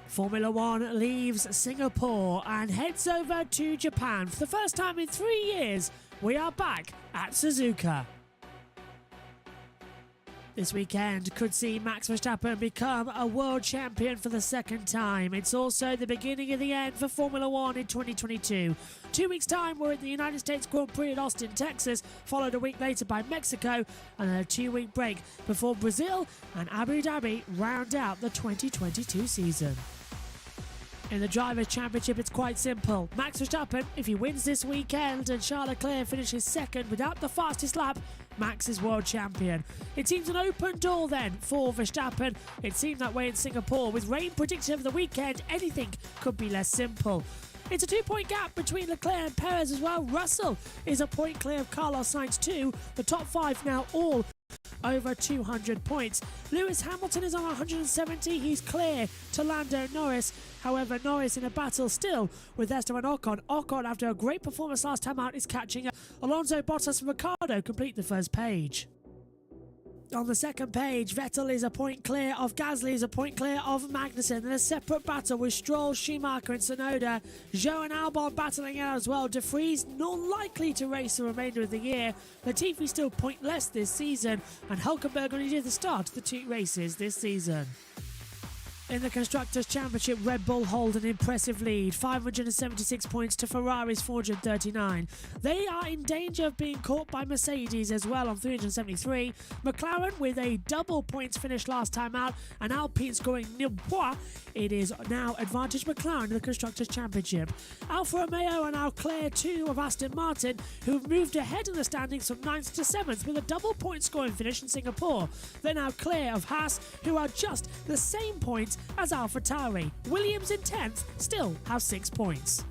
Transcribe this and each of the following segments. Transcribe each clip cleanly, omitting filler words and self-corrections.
Formula One leaves Singapore and heads over to Japan. For the first time in 3 years, we are back at Suzuka. This weekend could see Max Verstappen become a world champion for the second time. It's also the beginning of the end for Formula One in 2022. 2 weeks' time, we're at the United States Grand Prix at Austin, Texas, followed a week later by Mexico, and then a 2-week break before Brazil and Abu Dhabi round out the 2022 season. In the Drivers' Championship, it's quite simple. Max Verstappen, if he wins this weekend and Charles Leclerc finishes second without the fastest lap, Max is world champion. It seems an open door then for Verstappen. It seemed that way in Singapore. With rain predicted over the weekend, anything could be less simple. It's a 2-point gap between Leclerc and Perez as well. Russell is a point clear of Carlos Sainz too. The top 5 now all over 200 points. Lewis Hamilton is on 170. He's clear to Lando Norris. However, Norris in a battle still with Esteban Ocon. Ocon, after a great performance last time out, is catching up. Alonso, Bottas and Ricciardo complete the first page. On the second page, Vettel is a point clear of Gasly, is a point clear of Magnussen. In a separate battle with Stroll, Schumacher and Tsunoda. Zhou and Albon battling out as well. De Vries not likely to race the remainder of the year. Latifi still pointless this season. And Hülkenberg only did the start of the 2 races this season. In the Constructors' Championship, Red Bull hold an impressive lead, 576 points to Ferrari's 439. They are in danger of being caught by Mercedes as well on 373. McLaren with a double points finish last time out, and Alpine scoring nil points. It is now advantage McLaren in the Constructors' Championship. Alfa Romeo are now clear 2 of Aston Martin, who've moved ahead in the standings from 9th to 7th with a double point scoring finish in Singapore. They're now clear of Haas, who are just the same points as AlphaTauri. Williams in 10th still have 6 points.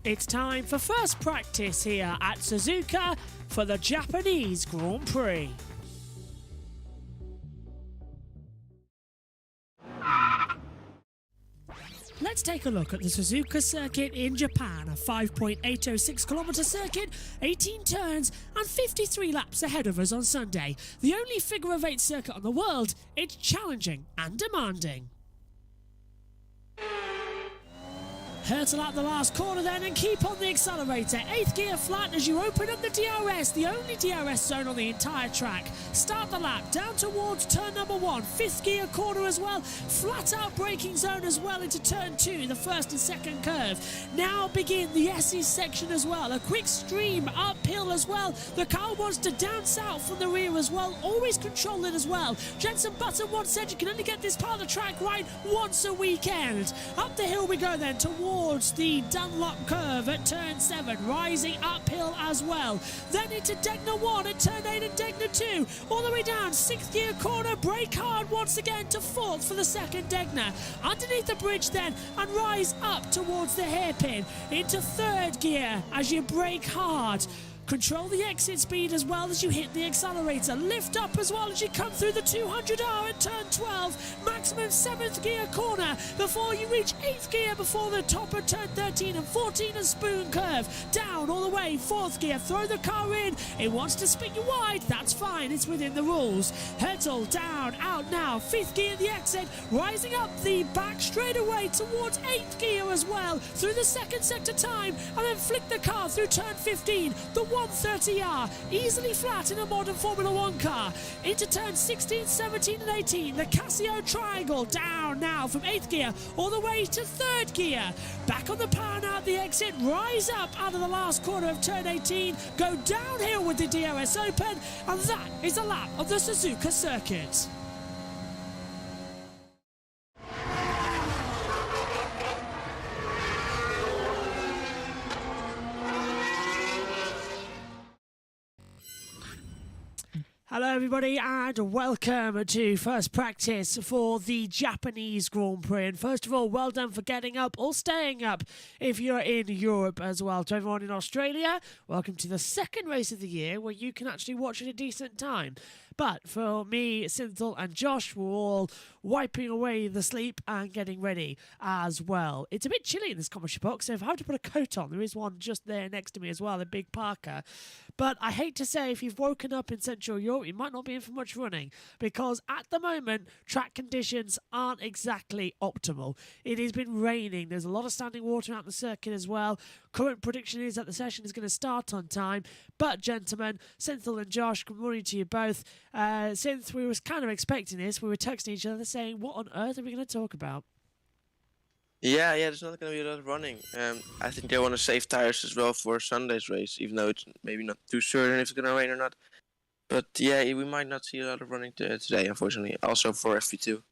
It's time for first practice here at Suzuka for the Japanese Grand Prix. Let's take a look at the Suzuka circuit in Japan, a 5.806km circuit, 18 turns and 53 laps ahead of us on Sunday. The only figure of 8 circuit on the world, it's challenging and demanding. Hurtle out the last corner then and keep on the accelerator. 8th gear flat as you open up the DRS, the only DRS zone on the entire track. Start the lap down towards turn number 1. 5th gear corner as well. Flat out braking zone as well into turn 2, the first and second curve. Now begin the SE section as well. A quick stream uphill as well. The car wants to down south from the rear as well. Always control it as well. Jenson Button once said you can only get this part of the track right once a weekend. Up the hill we go then towards the Dunlop curve at turn 7, rising uphill as well. Then into Degner 1 at turn 8 and Degner 2. All the way down, 6th gear corner, brake hard once again to 4th for the second Degner. Underneath the bridge then and rise up towards the hairpin. Into 3rd gear as you brake hard. Control the exit speed as well as you hit the accelerator. Lift up as well as you come through the 200R at turn 12. Maximum 7th gear corner before you reach 8th gear before the top of turn 13 and 14 and spoon curve. Down all the way, 4th gear. Throw the car in. It wants to spin you wide. That's fine. It's within the rules. Hurtle down, out now. 5th gear the exit. Rising up the back straightaway towards 8th gear as well. Through the second sector time and then flick the car through turn 15. The 130R, easily flat in a modern Formula 1 car. Into turns 16, 17 and 18, the Casio triangle, down now from 8th gear all the way to 3rd gear. Back on the power now at the exit, rise up out of the last corner of turn 18, go downhill with the DRS open, and that is a lap of the Suzuka circuit. Hello everybody and welcome to first practice for the Japanese Grand Prix. And first of all, well done for getting up or staying up if you're in Europe as well. To everyone in Australia, welcome to the second race of the year where you can actually watch at a decent time. But for me, Synthel and Josh, we're all wiping away the sleep and getting ready as well. It's a bit chilly in this commentary box, so if I have to put a coat on, there is one just there next to me as well, a big parka. But I hate to say, if you've woken up in Central Europe, you might not be in for much running, because at the moment, track conditions aren't exactly optimal. It has been raining. There's a lot of standing water out the circuit as well. Current prediction is that the session is going to start on time. But, gentlemen, Synthel and Josh, good morning to you both. Synth, we were kind of expecting this. We were texting each other saying, what on earth are we going to talk about? Yeah, there's not going to be a lot of running. I think they want to save tires as well for Sunday's race, even though it's maybe not too certain if it's going to rain or not. But yeah, we might not see a lot of running today, unfortunately. Also for FP2.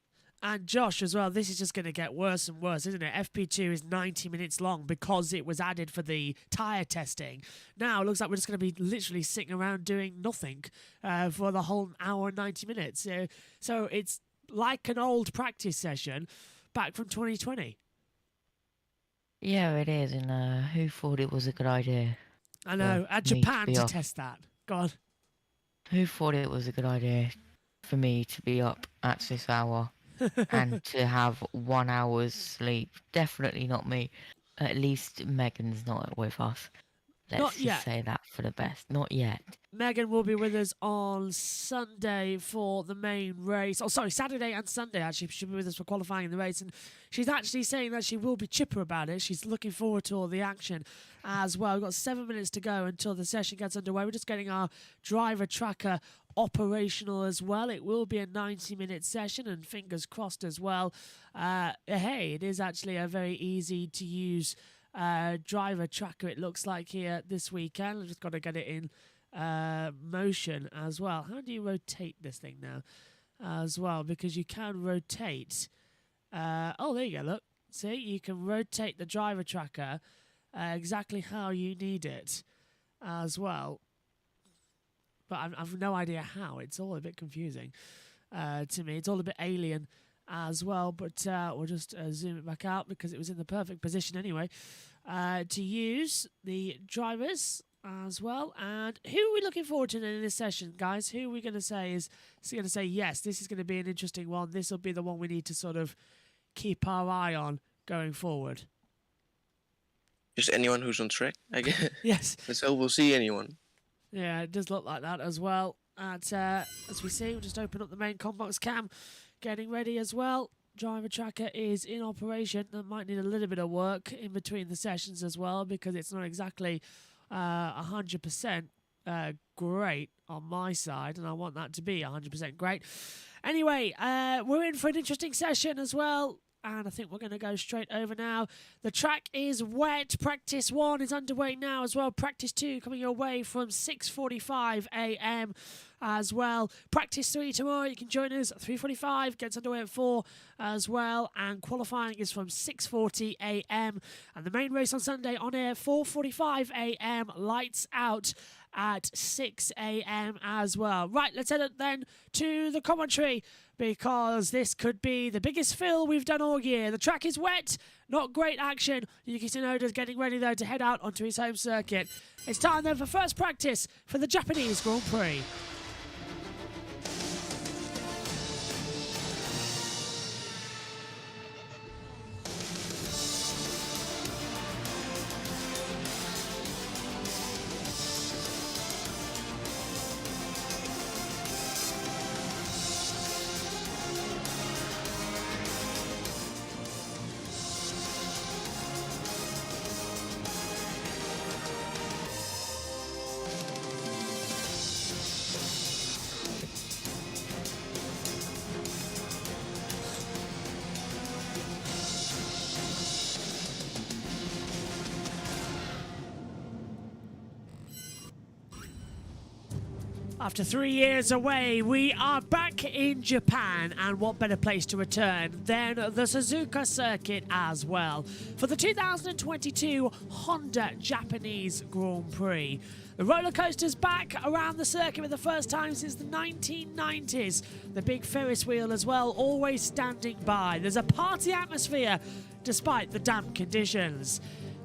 And Josh as well, this is just going to get worse and worse, isn't it? FP2 is 90 minutes long because it was added for the tyre testing. Now it looks like we're just going to be literally sitting around doing nothing for the whole hour and 90 minutes. So it's like an old practice session back from 2020. Yeah, it is, and who thought it was a good idea? I know, at Japan to test that. Go on. Who thought it was a good idea for me to be up at this hour and to have 1 hour's sleep? Definitely not me. At least Megan's not with us. Let's just say that for the best. Not yet. Megan will be with us on Sunday for the main race. Oh, sorry, Saturday and Sunday, actually. She'll be with us for qualifying in the race. And she's actually saying that she will be chipper about it. She's looking forward to all the action as well. We've got 7 minutes to go until the session gets underway. We're just getting our driver tracker operational as well. It will be a 90-minute session, and fingers crossed as well. Hey, it is actually a very easy to use driver tracker, it looks like, here this weekend. I've just got to get it in motion as well. How do you rotate this thing now as well? Because you can rotate. Oh, there you go, look. See, you can rotate the driver tracker exactly how you need it as well. But I've no idea how. It's all a bit confusing to me. It's all a bit alien as well, but we'll just zoom it back out because it was in the perfect position anyway to use the drivers as well. And who are we looking forward to in this session, guys? Who are we going to say is going to say, yes, this is going to be an interesting one. This will be the one we need to sort of keep our eye on going forward? Just anyone who's on track, I guess. Yes. So we'll see anyone. Yeah, it does look like that as well. As we see, we'll just open up the main combox cam. Getting ready as well. Driver tracker is in operation. That might need a little bit of work in between the sessions as well, because it's not exactly 100% great on my side, and I want that to be 100% great. Anyway, we're in for an interesting session as well, and I think we're going to go straight over now. The track is wet. Practice 1 is underway now as well. Practice 2 coming your way from 6:45 a.m. as well. Practice 3 tomorrow. You can join us at 3:45. Gets underway at 4 as well. And qualifying is from 6:40 a.m. And the main race on Sunday on air 4:45 a.m. Lights out at 6 a.m. as well. Right, let's head up then to the commentary, because this could be the biggest fill we've done all year. The track is wet, not great action. Yuki Tsunoda's getting ready though to head out onto his home circuit. It's time then for first practice for the Japanese Grand Prix. After 3 years away, we are back in Japan, and what better place to return than the Suzuka circuit as well for the 2022 Honda Japanese Grand Prix. The roller coaster's back around the circuit for the first time since the 1990s. The big Ferris wheel as well, always standing by. There's a party atmosphere despite the damp conditions.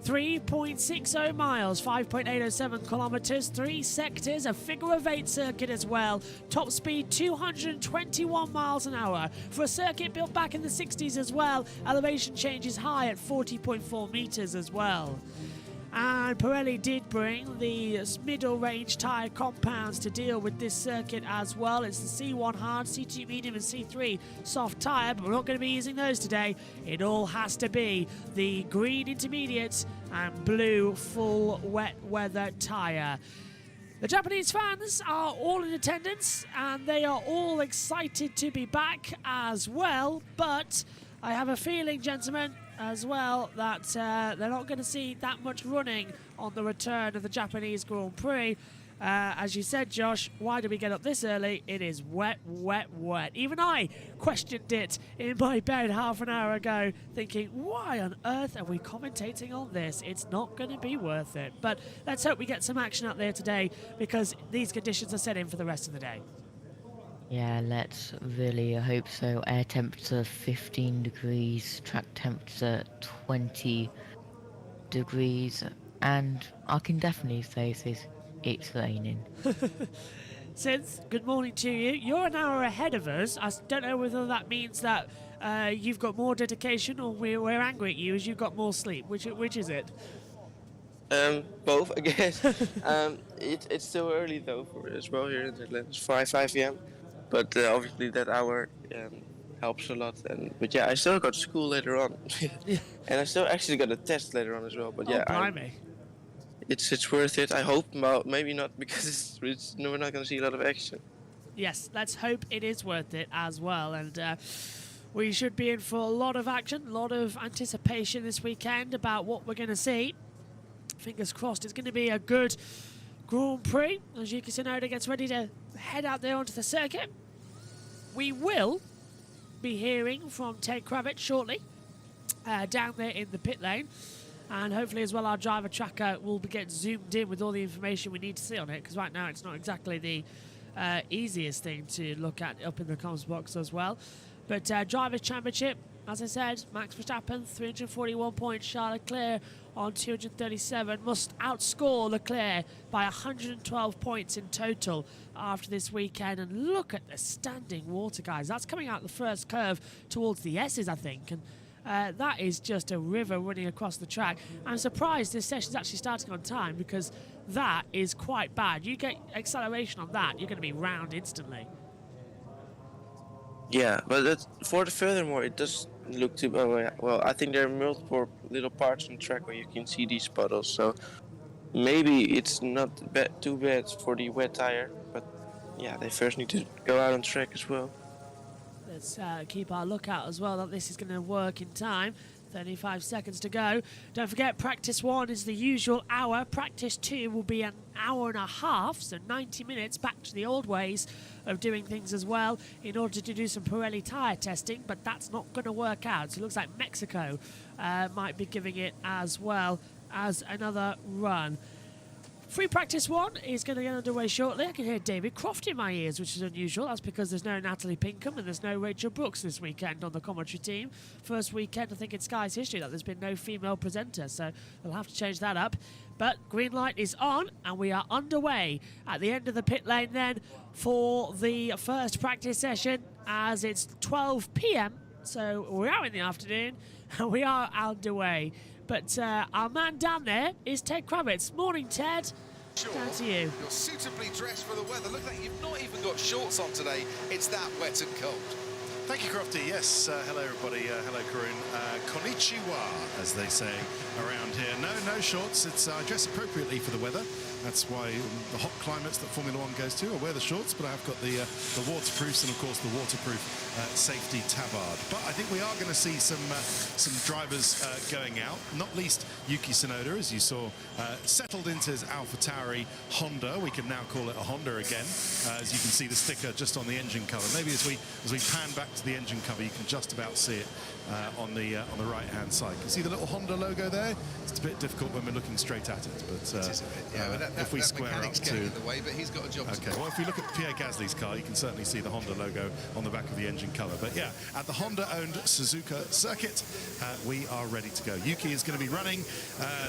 3.60 miles, 5.807 kilometers, 3 sectors, a figure of 8 circuit as well. Top speed 221 miles an hour. For a circuit built back in the 60s as well, elevation change is high at 40.4 meters as well. And Pirelli did bring the middle range tyre compounds to deal with this circuit as well. It's the C1 hard, C2 medium and C3 soft tyre, but we're not going to be using those today. It all has to be the green intermediate and blue full wet weather tyre. The Japanese fans are all in attendance and they are all excited to be back as well, but I have a feeling, gentlemen, as well, that they're not going to see that much running on the return of the Japanese Grand Prix. As you said, Josh, why do we get up this early? It is wet, wet, wet. Even I questioned it in my bed half an hour ago, thinking, why on earth are we commentating on this? It's not going to be worth it. But let's hope we get some action out there today, because these conditions are set in for the rest of the day. Yeah, let's really hope so. Air temperature 15 degrees, track temperature 20 degrees, and I can definitely say it's raining. Synth, good morning to you. You're an hour ahead of us. I don't know whether that means that you've got more dedication or we're angry at you as you've got more sleep. Which is it? Both, I guess. It's still early though for as well here in the Netherlands. 5 p.m. But obviously that hour helps a lot. But yeah, I still got school later on, and I still actually got a test later on as well. But yeah, it's worth it. I hope. Well, maybe not, because we're not going to see a lot of action. Yes, let's hope it is worth it as well, and we should be in for a lot of action, a lot of anticipation this weekend about what we're going to see. Fingers crossed, it's going to be a good Grand Prix as Yuki Tsunoda gets ready to head out there onto the circuit. We will be hearing from Ted Kravitz shortly down there in the pit lane, and hopefully as well our driver tracker will be getting zoomed in with all the information we need to see on it, because right now it's not exactly the easiest thing to look at up in the comms box as well. But Drivers' Championship, as I said, Max Verstappen 341 points, Charles Leclerc on 237, must outscore Leclerc by 112 points in total after this weekend. And look at the standing water, guys. That's coming out the first curve towards the S's, I think. And that is just a river running across the track. I'm surprised this session's actually starting on time, because that is quite bad. You get acceleration on that, you're going to be round instantly. Yeah, but furthermore, it does look too well. I think there are multiple little parts on the track where you can see these puddles, so maybe it's not too bad for the wet tire. But yeah, they first need to go out on track as well. Let's keep our lookout as well that this is going to work in time. 35 seconds to go. Don't forget, practice 1 is the usual hour. Practice 2 will be an hour and a half, so 90 minutes, back to the old ways of doing things as well, in order to do some Pirelli tyre testing, but that's not going to work out. So it looks like Mexico might be giving it as well as another run. Free practice 1 is going to get underway shortly. I can hear David Croft in my ears, which is unusual. That's because there's no Natalie Pinkham and there's no Rachel Brooks this weekend on the commentary team. First weekend, I think, in Sky's history that there's been no female presenter, so they'll have to change that up. But green light is on, and we are underway at the end of the pit lane then for the first practice session, as it's 12 p.m, so we're out in the afternoon, and we are underway. But our man down there is Ted Kravitz. Morning, Ted. Sure, down to you. You're suitably dressed for the weather. Look like you've not even got shorts on today. It's that wet and cold. Thank you, Crofty. Yes, hello everybody. Hello, Karun. Konnichiwa, as they say around here. No shorts. It's dress appropriately for the weather. That's why the hot climates that Formula One goes to, I wear the shorts, but I've got the waterproofs and, of course, the waterproof safety tabard. But I think we are going to see some drivers going out, not least Yuki Tsunoda, as you saw, settled into his AlphaTauri Honda. We can now call it a Honda again, as you can see the sticker just on the engine cover. Maybe as we pan back to the engine cover, you can just about see it on the right-hand side. You can see the little Honda logo there. It's a bit difficult when we're looking straight at it, but it is a bit, yeah. But if we that square up mechanic's to... getting in the way, but he's got a job to do. Okay, well, if we look at Pierre Gasly's car, you can certainly see the Honda logo on the back of the engine cover. But yeah, at the Honda-owned Suzuka circuit, we are ready to go. Yuki is going to be running.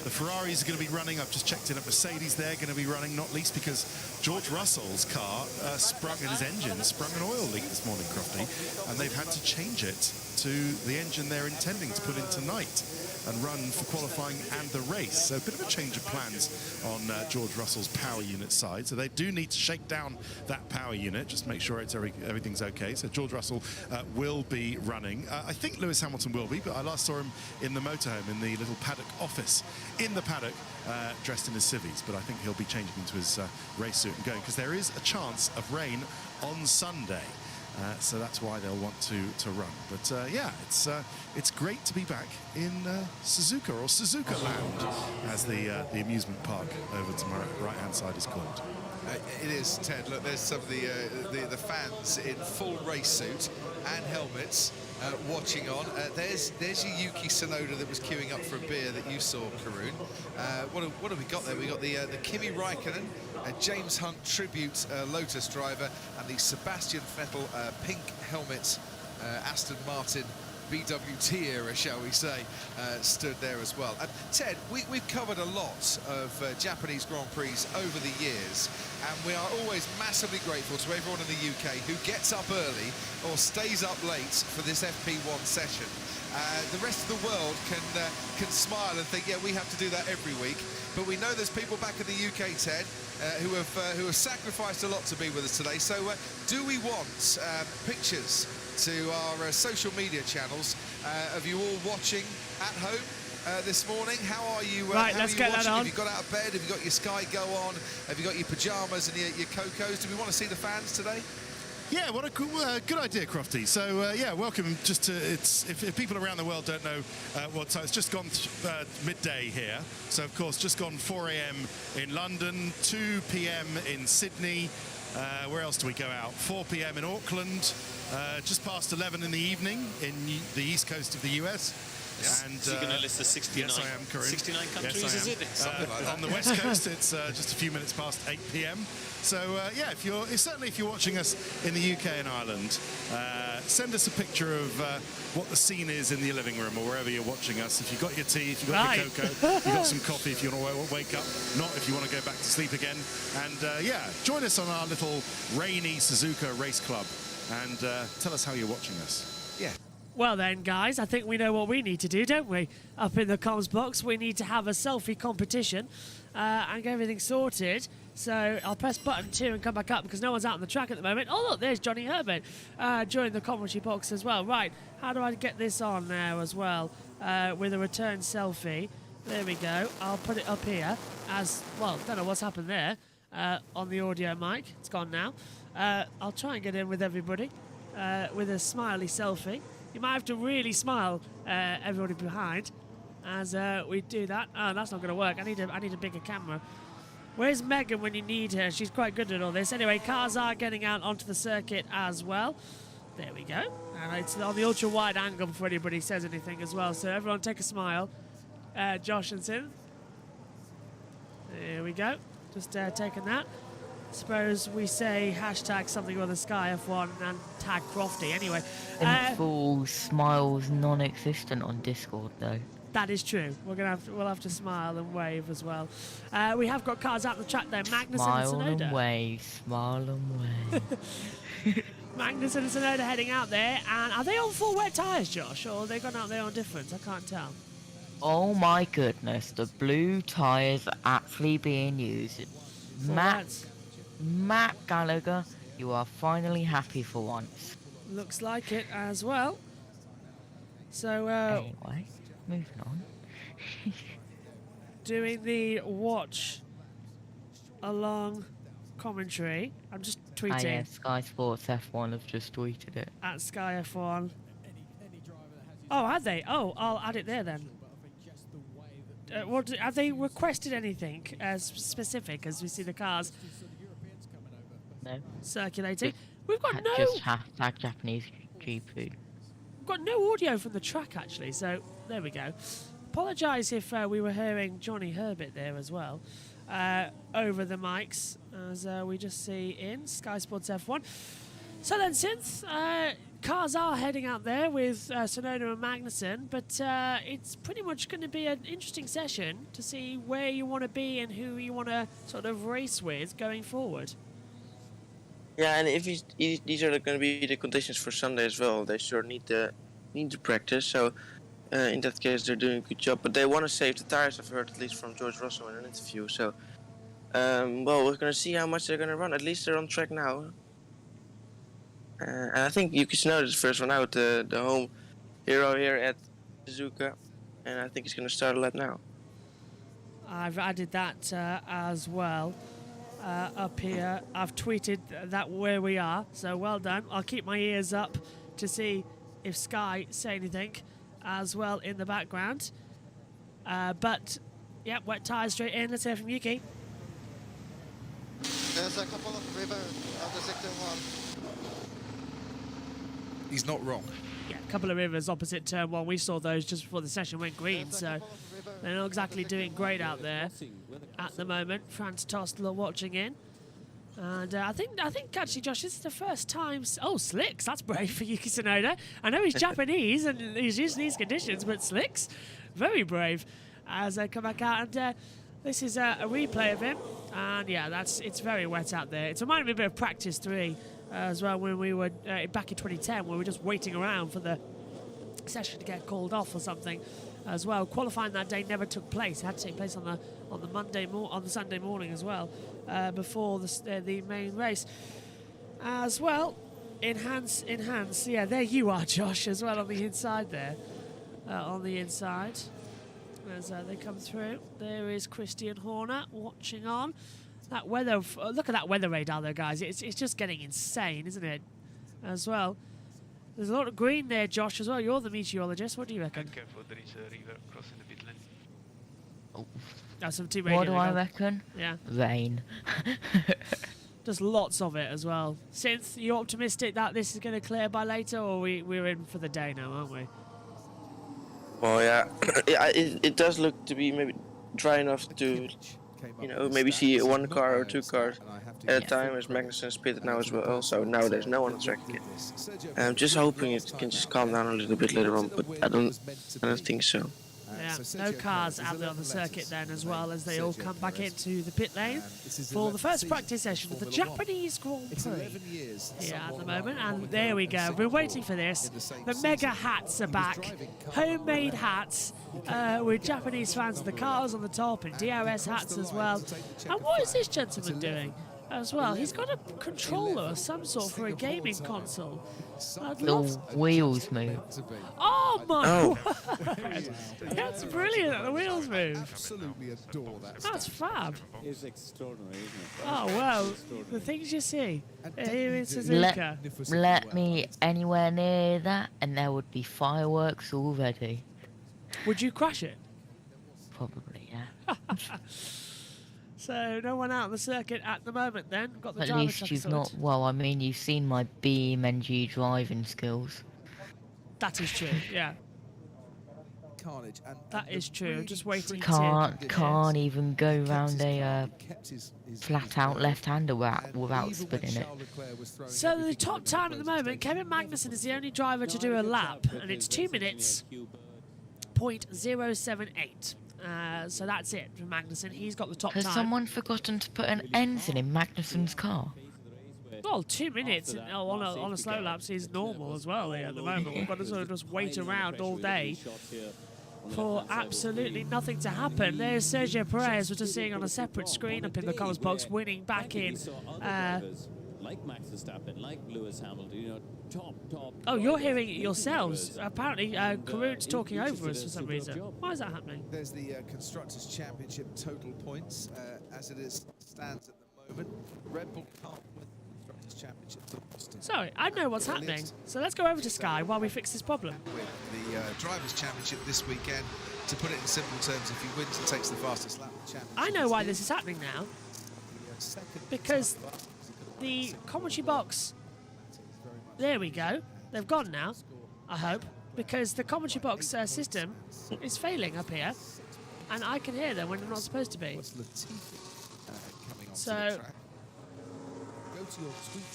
The Ferraris are going to be running. I've just checked in at Mercedes. They're going to be running, not least because George Russell's car sprung in his engine, sprung an oil leak this morning, Crofty, and they've had to change it to the engine they're intending to put in tonight and run for qualifying and the race. So a bit of a change of plans on George Russell's power unit side. So they do need to shake down that power unit, just make sure everything's okay. So George Russell will be running. I think Lewis Hamilton will be, but I last saw him in the motorhome in the little paddock office in the paddock, dressed in his civvies. But I think he'll be changing into his race suit and going, because there is a chance of rain on Sunday. So that's why they'll want to run. But yeah, it's great to be back in Suzuka, or Suzuka Land, as the amusement park over to my right-hand side is called. It is, Ted. Look, there's some of the fans in full race suit and helmets watching on. There's your Yuki Tsunoda that was queuing up for a beer that you saw, Karun. What have we got there? We got the Kimi Raikkonen, James Hunt tribute Lotus driver, and the Sebastian Vettel pink helmet Aston Martin BWT era, shall we say, stood there as well. And Ted, we've covered a lot of Japanese Grand Prix over the years, and we are always massively grateful to everyone in the UK who gets up early or stays up late for this FP1 session. The rest of the world can smile and think, yeah, we have to do that every week. But we know there's people back in the UK, Ted, who have sacrificed a lot to be with us today. So do we want pictures to our social media channels of you all watching at home this morning? How are you? Right, how let's are you get that watching? on. Have you got out of bed? Have you got your Sky Go on? Have you got your pyjamas and your Cocos? Do we want to see the fans today? Yeah, what a good idea, Crofty. So, yeah, welcome. Just to, if people around the world don't know what time, it's just gone midday here. So, of course, just gone 4 a.m. in London, 2 p.m. in Sydney. Where else do we go out? 4 p.m. in Auckland, just past 11 in the evening in the east coast of the US. Yes. And, So you're going to list the 69, yes, I am, Corinne. 69 countries, yes, I is am. it? Something like that. On the west coast, it's just a few minutes past 8 p.m. So, yeah, certainly if you're watching us in the UK and Ireland, send us a picture of what the scene is in the living room or wherever you're watching us. If you've got your tea, if you've got your cocoa, you've got some coffee if you want to wake up, not if you want to go back to sleep again. And, yeah, join us on our little rainy Suzuka race club and tell us how you're watching us. Yeah. Well then, guys, I think we know what we need to do, don't we? Up in the comms box, we need to have a selfie competition and get everything sorted. So I'll press button 2 and come back up because no one's out on the track at the moment. Oh, look, there's Johnny Herbert joining the commentary box as well. Right, how do I get this on now as well with a return selfie? There we go. I'll put it up here as, well, don't know what's happened there on the audio mic. It's gone now. I'll try and get in with everybody with a smiley selfie. You might have to really smile, everybody behind, as we do that. Oh, that's not going to work. I need a bigger camera. Where's Megan when you need her? She's quite good at all this. Anyway, cars are getting out onto the circuit as well. There we go. And it's on the ultra-wide angle before anybody says anything as well. So everyone take a smile. Josh and Sim. There we go. Just taking that. Suppose we say hashtag something with the Sky F1 and tag Crofty. Anyway, Full smiles non-existent on Discord though. that is true. We'll have to smile and wave as well. We have got cars out the track there. Magnussen Smile and Tsunoda. and wave, smile and wave. Magnussen and Tsunoda heading out there. And are they on full wet tyres, Josh, or have they gone out there on difference? I can't tell. Oh my goodness, the blue tyres are actually being used. Full Matt wets. Gallagher, you are finally happy for once. Looks like it as well. So, Anyway, moving on. doing the watch along commentary. I'm just tweeting Yeah, Sky Sports F1 have just tweeted it. at Sky F1. Oh, have they? Oh, I'll add it there then. Have they requested anything specific as we see the cars No. circulating? We've got Just hashtag Japanese GP. We've got no audio from the track actually, so there we go. apologise if we were hearing Johnny Herbert there as well over the mics, as we just see in Sky Sports F1. So then, Synth, cars are heading out there with Tsunoda and Magnussen, but it's pretty much going to be an interesting session to see where you want to be and who you want to sort of race with going forward. Yeah, and if these are going to be the conditions for Sunday as well, they sure need to practice. So in that case, they're doing a good job. But they want to save the tires. I've heard at least from George Russell in an interview. So well, we're going to see how much they're going to run. At least they're on track now. And I think Yuki Tsunoda is the first one out, the home hero here at Suzuka, and I think he's going to start a lap now. I've added that as well up here. I've tweeted that where we are, so well done. I'll keep my ears up to see if Sky say anything as well in the background. But, yeah, wet tyres straight in. Let's hear from Yuki. There's a couple of rivers after sector 1. He's not wrong. Yeah, a couple of rivers opposite turn 1. We saw those just before the session went green, so they're not exactly doing great out there at the moment. Franz Tostler watching in. And I think actually, Josh, this is the first time... Oh, Slicks, that's brave for Yuki Tsunoda. I know he's Japanese and he's used to these conditions, but Slicks, very brave as they come back out. And this is a replay of him. And yeah, it's very wet out there. It's reminded me a bit of practice 3 as well when we were back in 2010, where we were just waiting around for the session to get called off or something as well. Qualifying that day never took place. It had to take place on the Sunday morning as well, before the main race as well. Enhance. Yeah, there you are, Josh, as well on the inside there. On the inside as they come through. There is Christian Horner watching on. That weather, look at that weather radar there, guys. It's just getting insane, isn't it? As well. There's a lot of green there, Josh, as well. You're the meteorologist. What do you reckon? Careful, there is a river crossing the pit lane. Oh. That's some team What do I reckon? Yeah. Rain. Just lots of it as well. Synth, you optimistic that this is going to clear by later, or we're in for the day now, aren't we? Well, yeah, it does look to be maybe dry enough to, you know, maybe see one car or two cars at a time, as Magnussen's pitted now as well. So now there's no one on track again. I'm just hoping it can just calm down a little bit later on, but I don't think so. Yeah, no cars out there on the circuit then, as well, as they all come back into the pit lane for the first practice session of the Japanese Grand Prix here at the moment. And there we go. We've been waiting for this. The mega hats are back. Homemade hats with Japanese fans of the cars on the top and DRS hats as well. And what is this gentleman doing as well? He's got a controller of some sort for a gaming console. The wheels move. Oh my word! Oh. That's brilliant that the wheels move. Absolutely adore that. That's fab. It's extraordinary, isn't it? Oh well, the things you see here in Suzuka. Let me anywhere near that and there would be fireworks already. Would you crash it? Probably, yeah. So no one out on the circuit at the moment then. Got the At driver least stuff you've sorted. not... Well, I mean, you've seen my BMG driving skills. That is true, yeah. Carnage. And That is true. I'm just waiting Can't even go round a flat-out left-hander without spinning it. So the top time at the moment, Kevin Magnussen is the only driver to do a lap, and it's 2 minutes, 0.078. So that's it for Magnussen. He's got the top Has time. someone forgotten to put an engine in Magnussen's car? Well, 2 minutes on a slow lap is normal as well here at the moment. We've got to sort of just wait around all day for absolutely nothing to happen. There's Sergio Perez, we're just seeing on a separate screen up in the comms box, winning back in. Like Max Verstappen, like Lewis Hamilton, you know, top. Oh, you're hearing it yourselves. Apparently, Karun's talking over us for some reason. Why is that happening? There's the Constructors' Championship total points as it stands at the moment. Red Bull can't win the Constructors' Championship. Sorry, I know what's happening. So let's go over to Sky while we fix this problem. With the Drivers' Championship this weekend, to put it in simple terms, if he wins and takes the fastest lap of the championship. I know why this is happening now. Because the commentary box... There we go. They've gone now, I hope. because the commentary box system is failing up here, and I can hear them when they're not supposed to be. So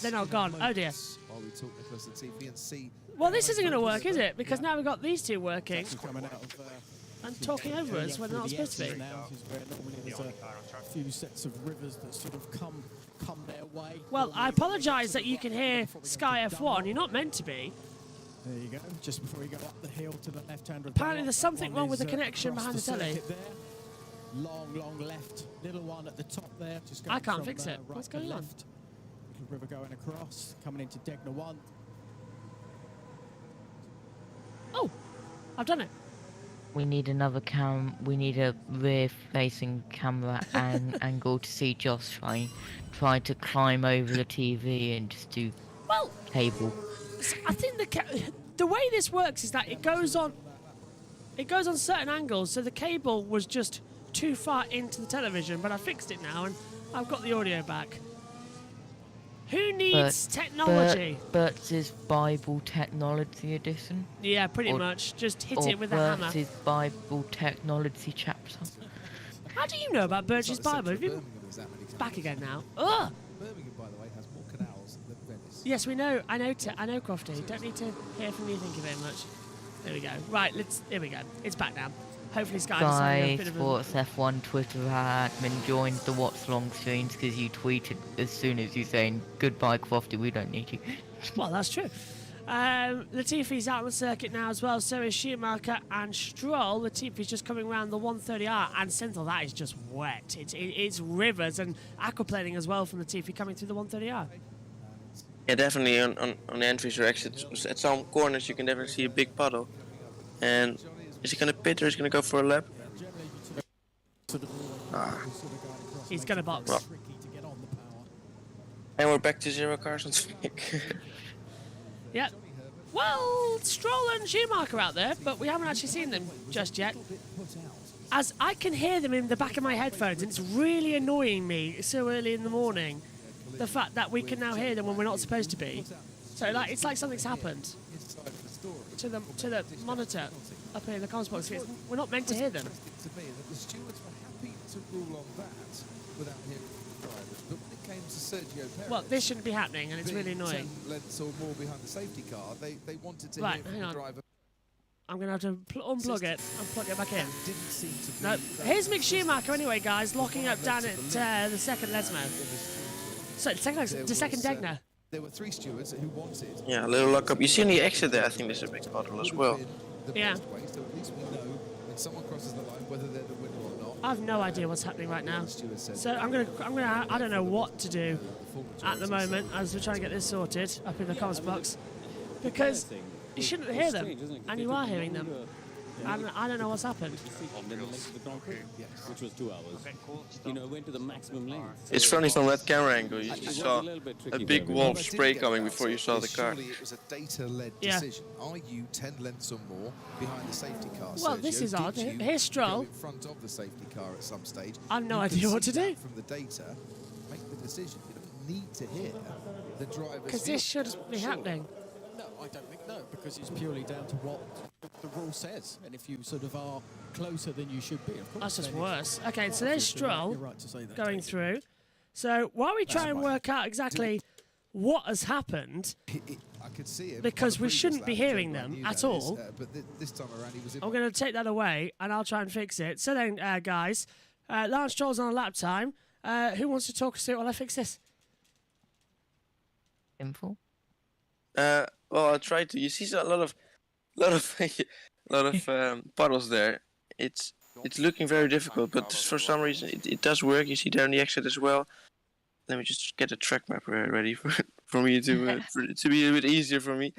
they're not gone. Oh dear. Well, this isn't going to work, is it? Because now we've got these two working and talking over us when they're not supposed to be. There's a few sets of rivers that sort of come their way. Well, I apologise that you can hear Sky F1. You're not meant to be. There you go, just before you go up the hill to the left-hand. Apparently there's something wrong with the connection behind the telly. Long left, little one at the top there. Just I can't fix it. What's going on? Little river going across, coming into Degner 1. Oh, I've done it. We need another we need a rear-facing camera and angle to see Josh try to climb over the TV and just do cable. I think the way this works is that it goes on certain angles, so the cable was just too far into the television, but I fixed it now and I've got the audio back. Who needs technology? Bert's Bible Technology Edition? Yeah, pretty much. Just hit it with a hammer. Bert's Bible Technology chapter. How do you know about Birch's Bible? Back again now. Ugh! Birmingham, by the way, has more canals than Venice. Yes, we know. I know, Crofty. Don't need to hear from you, thank you very much. There we go. Right, here we go. It's back now. Hopefully Sky Sports F1 Twitter admin joined the watch long streams because you tweeted as soon as you saying goodbye Crofty, we don't need you. Well, that's true. Latifi's out on the circuit now as well, so is Schumacher and Stroll. Latifi's just coming around the 130R, and Senthil, that is just wet. It's rivers and aquaplaning as well from Latifi coming through the 130R. Yeah, definitely on the end visual exit. At some corners you can definitely see a big puddle. And is he going to pit or is he going to go for a lap? He's going to box. Well. And we're back to 0 cars on track. Yeah. Well, Stroll and Schumacher out there, but we haven't actually seen them just yet. As I can hear them in the back of my headphones, and it's really annoying me so early in the morning, the fact that we can now hear them when we're not supposed to be. So it's like something's happened to the monitor up here in the comms box. We're not meant to hear them. The stewards were happy to rule on that without hearing the drivers, but when it came to Sergio Perez, well, this shouldn't be happening, and it's really annoying. 10 lengths or more behind the safety car, they wanted to hear from the driver. I'm going to have to unplug it and plug it back in. No, here's Mick Schumacher anyway, guys, locking up down at the second Lesmo. So the second Degner. There were 3 stewards who wanted. Yeah, a little lock-up. You see on the exit there, I think there's a big puddle as well. Yeah. So at least we know when someone crosses the line whether they're the winner or not. I've no idea what's happening right now. So I don't know what to do at the moment as we're trying to get this sorted up in the comms box, because you shouldn't hear them, and you are hearing them. And I don't know what's happened. Which was 2 hours. Went to the maximum length. It's funny from that camera angle. You just saw a big wall of spray coming before you saw the car. Surely it was a data-led decision. Are you 10 lengths or more behind the safety car? Well, this is odd. Here's Stroll in front of the safety car at some stage. I have no idea what to do. From the data, make the decision. You don't need to hear the driver's because this should be happening. No, I don't think no, because it's purely down to what the rule says, and if you sort of are closer than you should be, of course. That's just worse. Okay, so there's Stroll right going through. So while we try and work out exactly what has happened, I could see it because we shouldn't be hearing them at all. But this time around, he was. I'm going to take that away, and I'll try and fix it. So then, guys, Lance Stroll's on a lap time. Who wants to talk us through it while I fix this? Simple. Well, I'll try to. You see a lot of puddles there. It's looking very difficult, but for some reason it does work. You see there on the exit as well. Let me just get a track map ready for me to be a bit easier for me.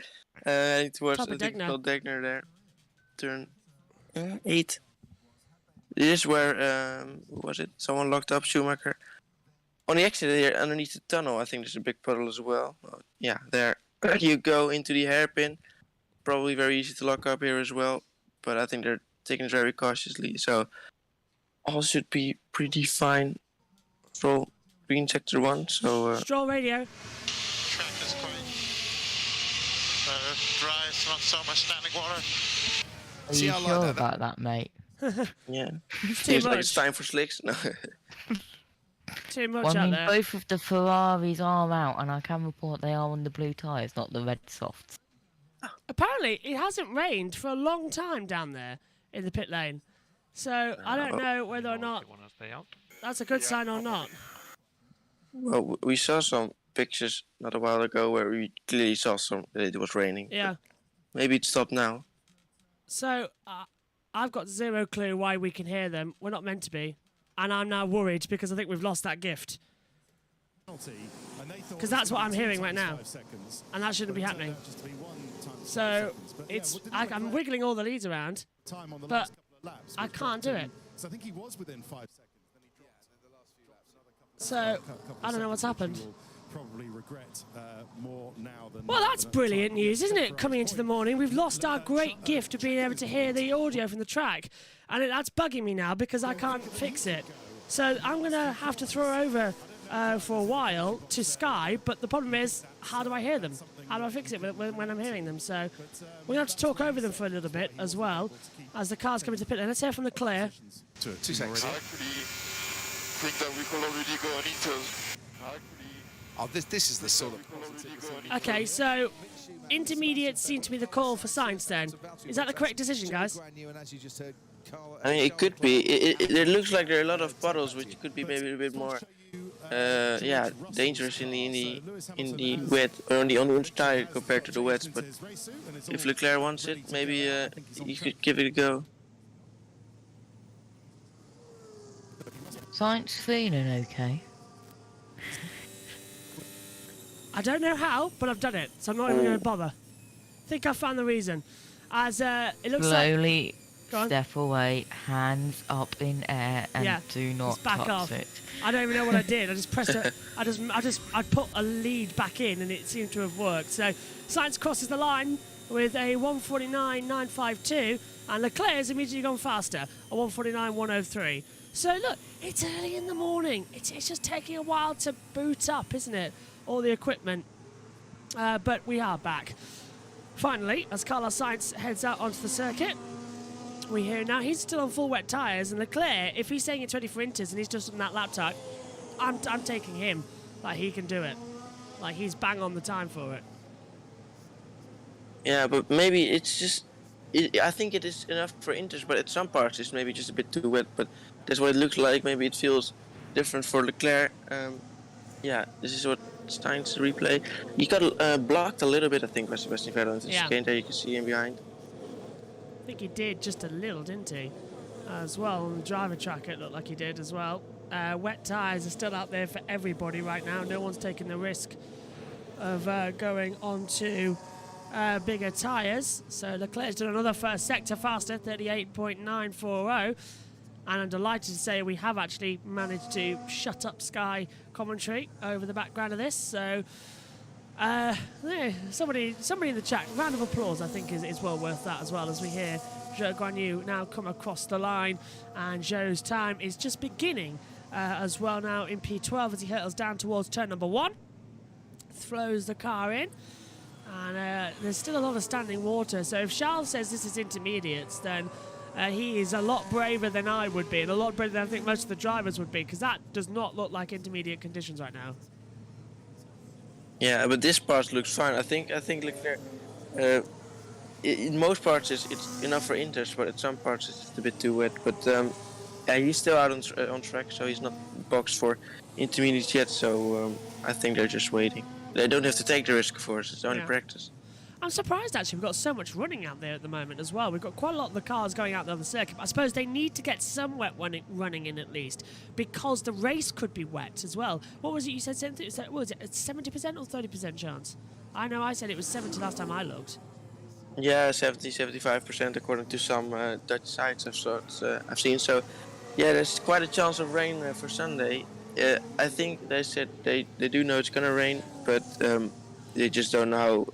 Towards the Degner there, turn 8. This is where who was it? Someone locked up Schumacher. On the exit here, underneath the tunnel, I think there's a big puddle as well. Yeah, there. You go into the hairpin. Probably very easy to lock up here as well, but I think they're taking it very cautiously. So all should be pretty fine. Stroll green sector 1. So Stroll radio. Track is coming. dry, it's not so much standing water. Are See, you I like sure that. about that, mate? Yeah. Too Seems like it's much. time for slicks. No. Too much Well, I out mean, there. both of the Ferraris are out, and I can report they are on the blue tyres, not the red softs. Apparently, it hasn't rained for a long time down there in the pit lane. So I don't know whether or not They want to stay out. that's a good sign or not. Well, we saw some pictures not a while ago where we clearly saw that it was raining. Yeah. Maybe it stopped now. So I've got zero clue why we can hear them. We're not meant to be. And I'm now worried because I think we've lost that gift. Because that's what I'm hearing right now. And that shouldn't be happening. So I'm wiggling all the leads around, but I can't do it. So I think he was within 5 seconds. Then he dropped. So I don't know what's happened. Probably regret more now than. Well, that's brilliant news, isn't it? Coming into the morning, we've lost our great gift of being able to hear the audio from the track, and that's bugging me now because I can't fix it. So I'm going to have to throw over for a while to Sky, but the problem is, how do I hear them? How do I fix it when I'm hearing them? So we're going to have to talk over them for a little bit as well as the cars come into pit lane. Let's hear from Leclerc. 2 seconds. I actually think that we could already go on Inter. Oh, this is the sort of. Okay, so intermediates seem to be the call for Sainz then. Is that the correct decision, guys? I mean, it could be. It looks like there are a lot of puddles, which could be maybe a bit more, dangerous in the wet or on the orange tire compared to the wets. But if Leclerc wants it, maybe he could give it a go. Sainz feeling okay? I don't know how, but I've done it, so I'm not even going to bother. I think I found the reason. As it looks Slowly Go on. step away, hands up in air, and Yeah, do not just back touch off. it. I don't even know what I did. I just pressed it. I put a lead back in, and it seemed to have worked. So Sainz crosses the line with a 1:49.952, and Leclerc's immediately gone faster, a 1:49.103. So look, it's early in the morning. It's just taking a while to boot up, isn't it? All the equipment. But we are back. Finally, as Carlos Sainz heads out onto the circuit, we hear now he's still on full wet tyres, and Leclerc, if he's saying it's ready for Inters and he's just on that lap time, I'm taking him. Like, he can do it. Like, he's bang on the time for it. Yeah, but maybe it's just. I think it is enough for Inters, but at some parts it's maybe just a bit too wet. But that's what it looks like. Maybe it feels different for Leclerc. This is what Stein's replay. He got blocked a little bit, I think, by Sebastian Vettel into the chicane. There you can see him behind. I think he did just a little, didn't he? As well, on the driver track it looked like he did as well. Wet tyres are still out there for everybody right now. No one's taking the risk of going on to bigger tyres. So Leclerc's done another first sector faster, 38.940. And I'm delighted to say we have actually managed to shut up Sky commentary over the background of this. So, somebody in the chat, round of applause I think is well worth that, as well as we hear Zhou Guanyu now come across the line. And Zhou's time is just beginning as well now in P12 as he hurtles down towards turn number 1. Throws the car in. And there's still a lot of standing water. So if Charles says this is intermediates, then he is a lot braver than I would be, and a lot braver than I think most of the drivers would be, because that does not look like intermediate conditions right now. Yeah, but this part looks fine. I think Leclerc, in most parts it's enough for Inters, but at some parts it's just a bit too wet. But he's still out on track, so he's not boxed for intermediates yet. So I think they're just waiting. They don't have to take the risk, of course. It's only practice. I'm surprised, actually. We've got so much running out there at the moment as well. We've got quite a lot of the cars going out there on the circuit. But I suppose they need to get some wet running in at least, because the race could be wet as well. What was it you said? What was it, a 70% or 30% chance? I know I said it was 70 last time I looked. Yeah, 75% according to some Dutch sites I've seen. So, yeah, there's quite a chance of rain for Sunday. I think they said they do know it's going to rain, but they just don't know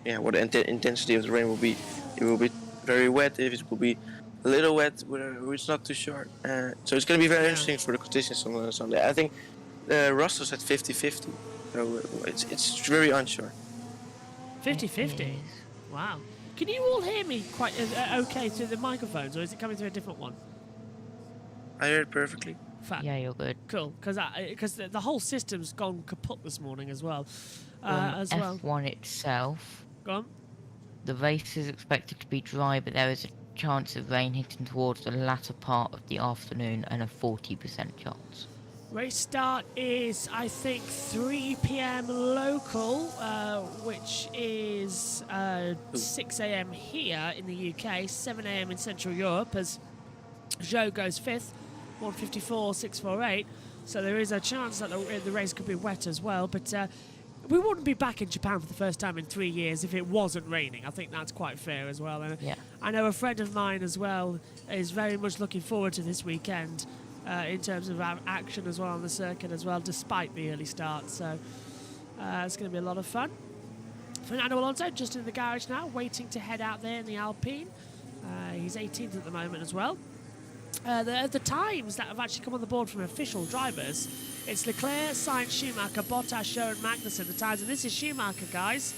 what the intensity of the rain will be. It will be very wet. If it will be a little wet, it's not too sure. So it's going to be very interesting for the conditions on Sunday. I think Russell's at 50-50, so it's very unsure. 50-50? Wow. Can you all hear me quite okay through the microphones, or is it coming through a different one? I heard it perfectly. Fab. Yeah, you're good. Cool, because the whole system's gone kaput this morning as well. F1 itself, Go on. the race is expected to be dry, but there is a chance of rain hitting towards the latter part of the afternoon and a 40% chance. Race start is, I think, 3 p.m. local, which is 6 a.m. here in the UK, 7 a.m. in Central Europe, as Zhou goes 5th, 1:54, 6:48. So there is a chance that the race could be wet as well, but we wouldn't be back in Japan for the first time in 3 years if it wasn't raining. I think that's quite fair as well. And Yeah. I know a friend of mine as well is very much looking forward to this weekend. In terms of action as well on the circuit as well, despite the early start. So it's going to be a lot of fun. Fernando Alonso just in the garage now, waiting to head out there in the Alpine. He's 18th at the moment as well. The times that have actually come on the board from official drivers, it's Leclerc, Sainz, Schumacher, Bottas, Show and Magnussen, the times. And this is Schumacher, guys.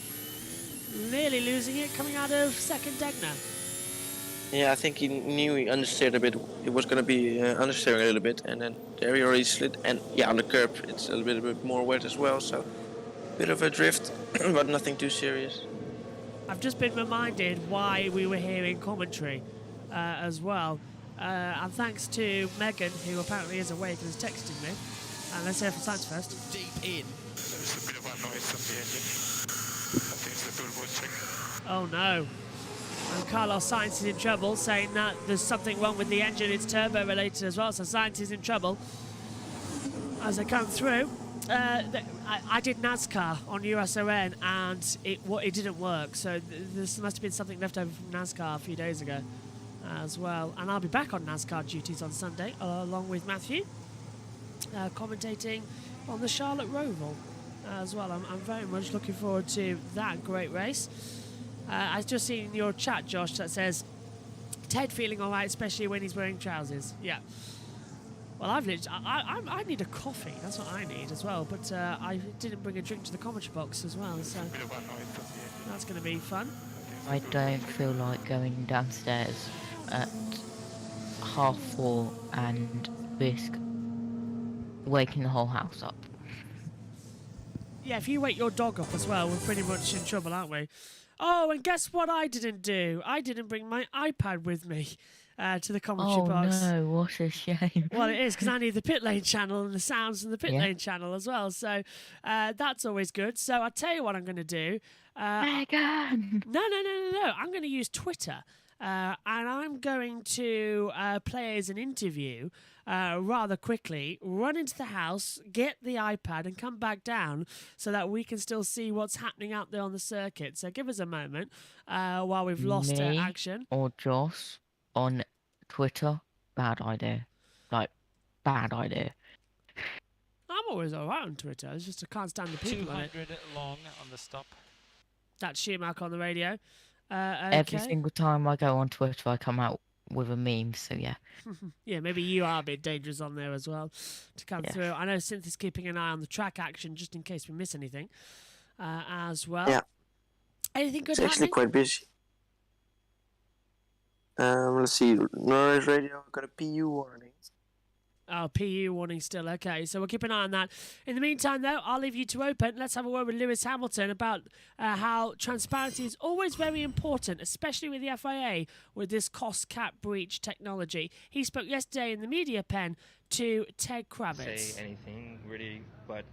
Nearly losing it, coming out of second Degner. Yeah, I think he knew he understeered a bit. It was going to be understeering a little bit, and then there he already slid. And yeah, on the curb, it's a little bit more wet as well, so a bit of a drift, but nothing too serious. I've just been reminded why we were here in commentary as well. And thanks to Megan, who apparently is awake and is texting me. And let's hear from Sainz first. Deep in. There's a bit of a noise on the engine. I think it's the turbo check. Oh no. And Carlos Sainz is in trouble, saying that there's something wrong with the engine, it's turbo related as well, so Sainz is in trouble. As they come through, I did NASCAR on USON and it didn't work, so this must have been something left over from NASCAR a few days ago as well. And I'll be back on NASCAR duties on Sunday, along with Matthew, commentating on the Charlotte Roval as well. I'm very much looking forward to that great race. I've just seen your chat, Josh, that says Ted feeling all right, especially when he's wearing trousers. Yeah. Well, I need a coffee. That's what I need as well. But I didn't bring a drink to the commentary box as well, so that's going to be fun. I don't feel like going downstairs at 4:30 and risk waking the whole house up. Yeah, if you wake your dog up as well, we're pretty much in trouble, aren't we? Oh, and guess what I didn't do? I didn't bring my iPad with me to the commentary box. Oh no, what a shame. Well, it is, because I need the pit lane channel and the sounds in the pit lane channel as well. So that's always good. So I'll tell you what I'm going to do. Megan! No. I'm going to use Twitter. And I'm going to play as an interview rather quickly, run into the house, get the iPad and come back down so that we can still see what's happening out there on the circuit. So give us a moment while we've lost action. Or Josh on Twitter, bad idea. Like, bad idea. I'm always all right on Twitter. It's just I can't stand the people on it. 200 long on the stop. That's Schumacher on the radio. Every single time I go on Twitter, I come out with a meme, so yeah. Yeah, maybe you are a bit dangerous on there as well to come through. I know Synth is keeping an eye on the track action just in case we miss anything as well. Yeah. Anything good It's actually quite busy. Let's see. Noise radio, got a PU warning. Oh, PU warning still. Okay, so we'll keep an eye on that. In the meantime, though, I'll leave you to open. Let's have a word with Lewis Hamilton about how transparency is always very important, especially with the FIA, with this cost cap breach technology. He spoke yesterday in the media pen to Ted Kravitz. Say anything, really, but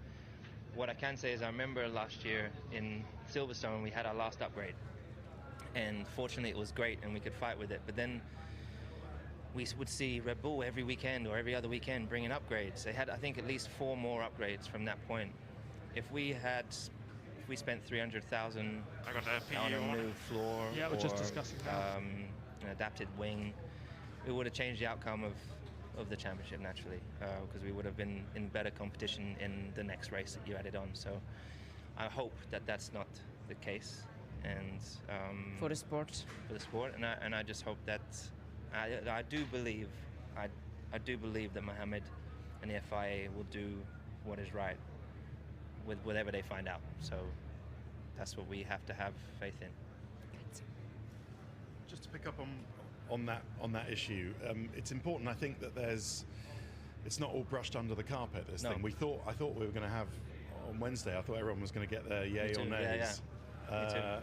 what I can say is I remember last year in Silverstone, we had our last upgrade. And fortunately, it was great and we could fight with it. But then we would see Red Bull every weekend or every other weekend bringing upgrades. They had, I think, at least 4 more upgrades from that point. If we spent 300,000 on a new floor we're just discussing that. an adapted wing, it would have changed the outcome of the championship naturally, because we would have been in better competition in the next race that you added on. So I hope that that's not the case, and For the sport. and I just hope that I do believe that Mohammed and the FIA will do what is right with whatever they find out. So that's what we have to have faith in. to pick up on that issue. It's important, I think, that it's not all brushed under the carpet. This thing. I thought we were going to have on Wednesday. I thought everyone was going to get their yay or nays. Yeah.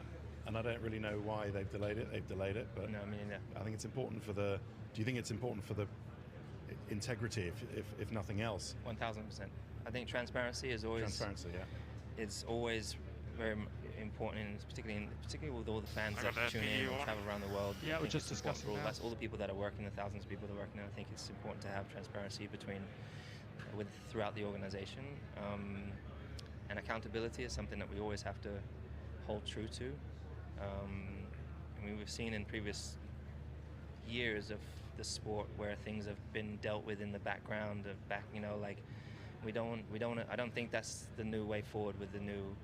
And I don't really know why they've delayed it. They've delayed it, but No, I mean, yeah. I think it's important for the. Do you think it's important for the integrity, if nothing else? 1000%. I think transparency is always. Transparency, yeah. It's always very important, and particularly with all the fans that tune in and travel around the world. Yeah, we're just discussing all that. that's all the people that are working, the thousands of people that are working. I think it's important to have transparency throughout the organization, and accountability is something that we always have to hold true to. I mean, we've seen in previous years of the sport where things have been dealt with in the background I don't think that's the new way forward with the new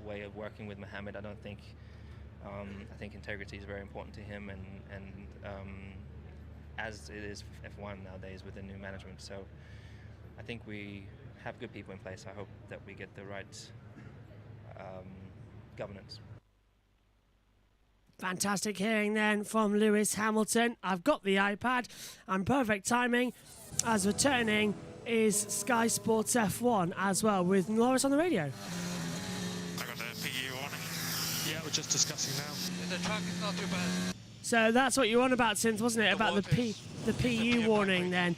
way of working with Mohammed. I think integrity is very important to him, and as it is F1 nowadays with the new management. So I think we have good people in place. I hope that we get the right governance. Fantastic hearing then from Lewis Hamilton. I've got the iPad and perfect timing as returning is Sky Sports F1 as well with Norris on the radio. I got the PU warning. Yeah, we're just discussing now. The track is not too bad. So that's what you were on about, Synth, wasn't it? About the PU warning then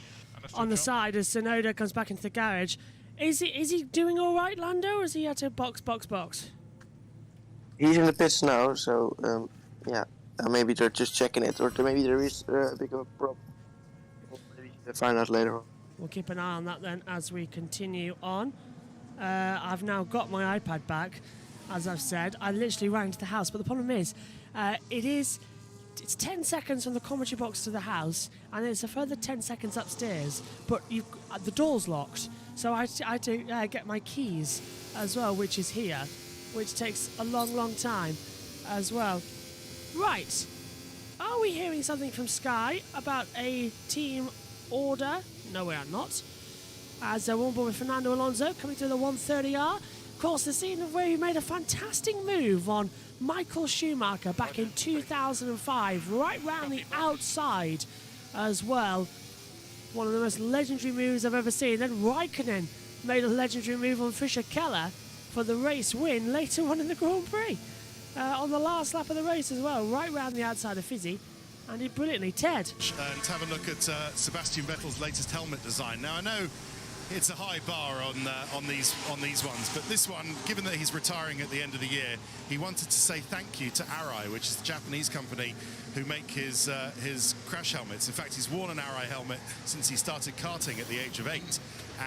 on the side as Tsunoda comes back into the garage. Is he doing all right, Lando, or is he had to box? He's in the pits now, so yeah. Maybe they're just checking it, or maybe there is a big of a problem. Maybe we'll find out later on. We'll keep an eye on that then as we continue on. I've now got my iPad back, as I've said. I literally ran to the house, but the problem is, it's 10 seconds from the commentary box to the house, and then it's a further 10 seconds upstairs, but the door's locked. So I had to get my keys as well, which is here, which takes a long time as well. Right. Are we hearing something from Sky about a team order? No, we are not. As we're on board with Fernando Alonso coming through the 130R. Of course, the scene of where he made a fantastic move on Michael Schumacher back in 2005, right round the outside as well. One of the most legendary moves I've ever seen. Then Raikkonen made a legendary move on Fischer Keller for the race win later on in the Grand Prix. On the last lap of the race as well, right round the outside of Fizzy. And did brilliantly. Ted. And to have a look at Sebastian Vettel's latest helmet design. Now, I know it's a high bar on these ones, but this one, given that he's retiring at the end of the year, he wanted to say thank you to Arai, which is the Japanese company who make his crash helmets. In fact, he's worn an Arai helmet since he started karting at the age of 8.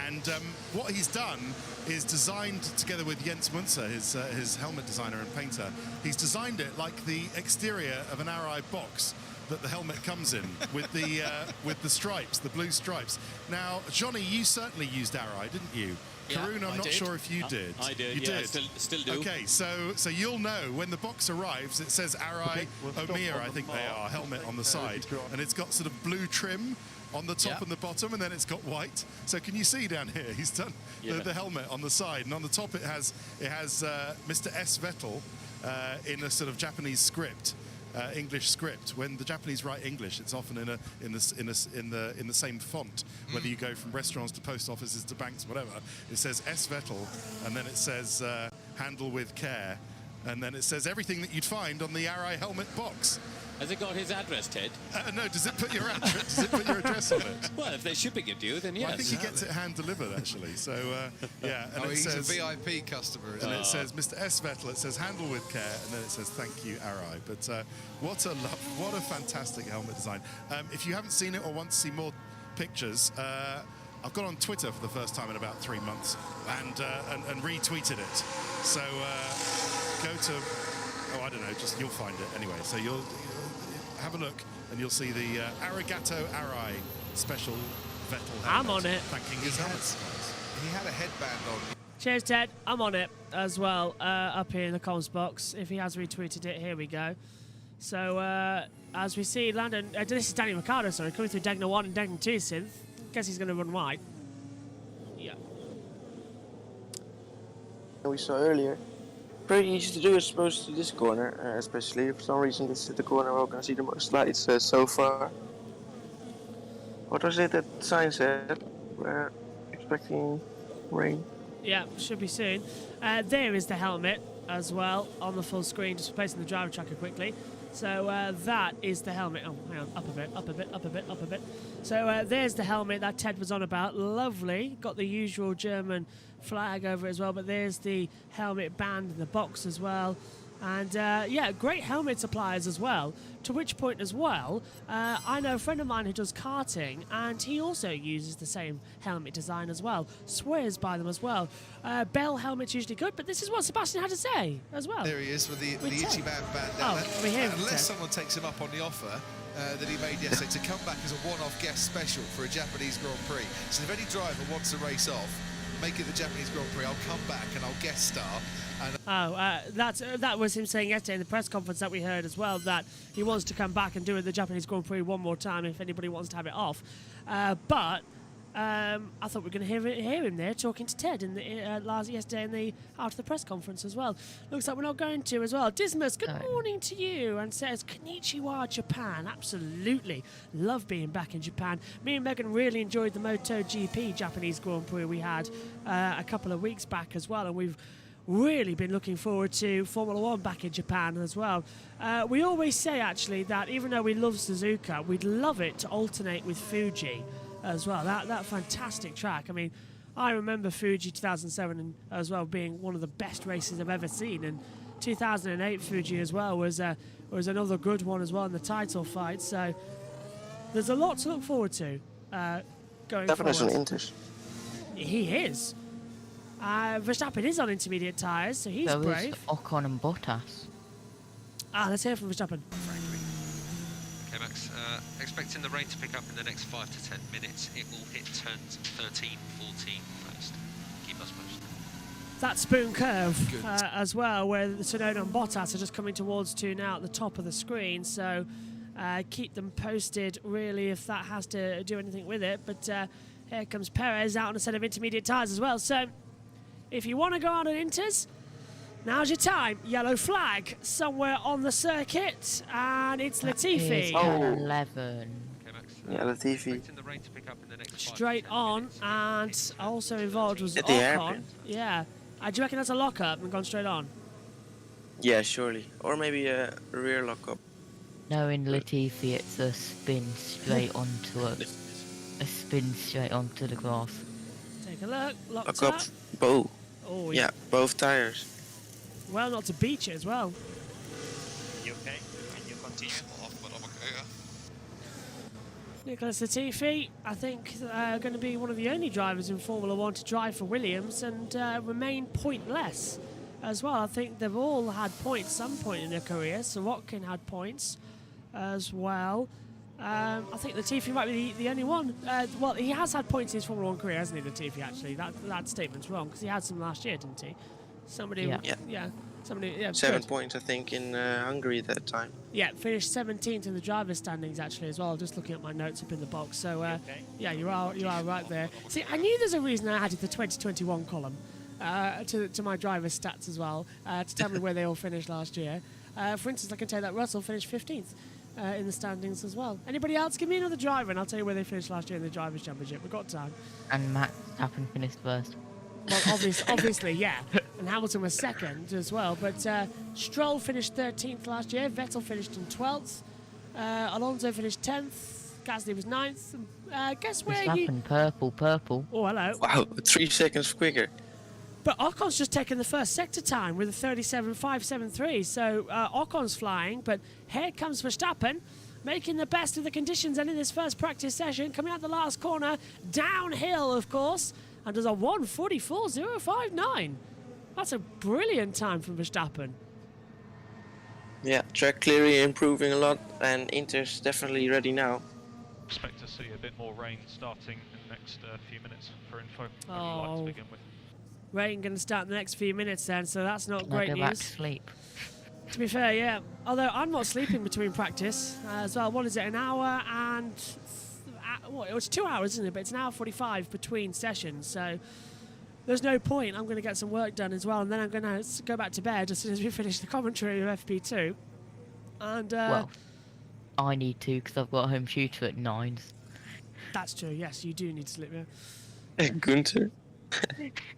And what he's done is designed, together with Jens Munzer, his helmet designer and painter, he's designed it like the exterior of an Arai box that the helmet comes in with the stripes, the blue stripes. Now, Johnny, you certainly used Arai, didn't you? Yeah, Karun, I'm not sure if you did. I did. You yeah, did. Still do. Okay, so you'll know when the box arrives. It says Arai Omiya, I think they are, helmet on the side, and it's got sort of blue trim on the top and the bottom, and then it's got white. So can you see down here? He's done the helmet on the side, and on the top it has Mr. S. Vettel in a sort of Japanese script. English script. When the Japanese write English, it's often in the same font. Whether you go from restaurants to post offices to banks, whatever, it says S. Vettel, and then it says handle with care, and then it says everything that you'd find on the Arai helmet box. Has it got his address, Ted? No, does it put your address? Does it put your address on it? Well, if they're shipping it to you, then yes. Well, I think he gets it hand delivered actually. So yeah, and it he's says, a VIP customer. And it says Mr. S. Vettel. It says handle with care, and then it says thank you, Arai. But what a fantastic helmet design. If you haven't seen it or want to see more pictures, I've got on Twitter for the first time in about 3 months and retweeted it. So go to I don't know, just you'll find it anyway. So you'll have a look and you'll see the Arigato Arai special Vettel helmet. I'm on it. Thanking his helmet. He had a headband on. Cheers, Ted. I'm on it as well, up here in the comms box. If he has retweeted it, here we go. So, as we see, Landon... this is Danny Ricciardo, sorry, coming through Degner 1 and Degner 2 synth. Guess he's going to run wide. Yeah. We saw earlier pretty easy to do, I suppose, to this corner, especially. For some reason, this is the corner where we're going to see the most lights so far. What was it that sign said? We're expecting rain. Yeah, should be soon. There is the helmet as well on the full screen, just replacing the driver tracker quickly. So that is the helmet. Oh, hang on, up a bit, up a bit, up a bit, up a bit. So there's the helmet that Ted was on about. Lovely. Got the usual German flag over it as well, but there's the helmet band in the box as well. And yeah, great helmet suppliers as well. To which point as well, I know a friend of mine who does karting, and he also uses the same helmet design as well. Swears by them as well. Bell helmet's usually good, but this is what Sebastian had to say as well. There he is with the Ichiban bandana. Oh, we hear him. Unless someone takes him up on the offer that he made yesterday to come back as a one-off guest special for a Japanese Grand Prix. So if any driver wants to race off, make it the Japanese Grand Prix, I'll come back and I'll guest star. And that was him saying yesterday in the press conference that we heard as well, that he wants to come back and do the Japanese Grand Prix one more time if anybody wants to have it off. But I thought we were going to hear him there talking to Ted in the yesterday after the press conference as well. Looks like we're not going to as well. Dismas, good morning to you, and says Konnichiwa Japan. Absolutely love being back in Japan. Me and Megan really enjoyed the MotoGP Japanese Grand Prix we had a couple of weeks back as well, and we've really been looking forward to Formula One back in Japan as well. We always say actually that even though we love Suzuka, we'd love it to alternate with Fuji as well. That fantastic track. I mean, I remember Fuji 2007 as well being one of the best races I've ever seen, and 2008 Fuji as well was another good one as well in the title fight. So there's a lot to look forward to going Definitely forward. an Inters. He is. Verstappen is on intermediate tyres, so he's So brave. is Ocon and Bottas. Let's hear from Verstappen. Okay, Max, expecting the rain to pick up in the next 5 to 10 minutes. It will hit turns 13, 14 first. Keep us posted. That spoon curve as well, where the Tsunoda and Bottas are just coming towards to now at the top of the screen, so keep them posted really if that has to do anything with it. But here comes Perez out on a set of intermediate tyres as well, so if you want to go out on Inters, now's your time. Yellow flag somewhere on the circuit, and it's Latifi. Oh, 11. Yeah, Latifi. Straight on, and also involved was At the Ocon. hairpin. Yeah. Do you reckon that's a lock-up and gone straight on? Yeah, surely. Or maybe a rear lockup. No, in Latifi it's a spin straight onto the grass. Take a look. Locked Lockup. up. Both. Oh, yeah, both tires. Well, not to beach it as well. You okay? Can you continue? Nicholas Latifi, I think, going to be one of the only drivers in Formula One to drive for Williams and remain pointless as well. I think they've all had points some point in their career. Sirotkin had points as well. I think Latifi might be the only one. Well, he has had points in his Formula 1 career, hasn't he, Latifi, actually? That statement's wrong, because he had some last year, didn't he? Somebody, 7 points, I think, in Hungary at that time. Yeah, finished 17th in the driver's standings, actually, as well. Just looking at my notes up in the box. So, yeah, you are right there. See, I knew there's a reason I added the 2021 column to my driver's stats as well, to tell me where they all finished last year. For instance, I can tell you that Russell finished 15th. In the standings as well. Anybody else? Give me another driver and I'll tell you where they finished last year in the Drivers' Championship. We've got time. And Max Verstappen finished first. Well, obviously, yeah. And Hamilton was second as well. But Stroll finished 13th last year. Vettel finished in 12th. Alonso finished 10th. Gasly was 9th. Guess where Verstappen, purple. Oh, hello. Wow, 3 seconds quicker. But Ocon's just taken the first sector time with a 37.573. So Ocon's flying, but here comes Verstappen, making the best of the conditions and in this first practice session, coming out the last corner, downhill, of course, and does a 1:44.059. That's a brilliant time from Verstappen. Yeah, track clearly improving a lot, and Inter's definitely ready now. Expect to see a bit more rain starting in the next few minutes for info. Oh. To begin with. Rain going to start in the next few minutes then, so that's not Can great I go news. back to sleep? To be fair, yeah. Although I'm not sleeping between practice as well. What is it, an hour and... well, it was 2 hours, isn't it? But it's an hour 45 between sessions, so there's no point. I'm going to get some work done as well, and then I'm going to go back to bed as soon as we finish the commentary of FP2. And Well, I need to because I've got a home tutor at 9. that's true. Yes, you do need to sleep. Yeah. Gunther.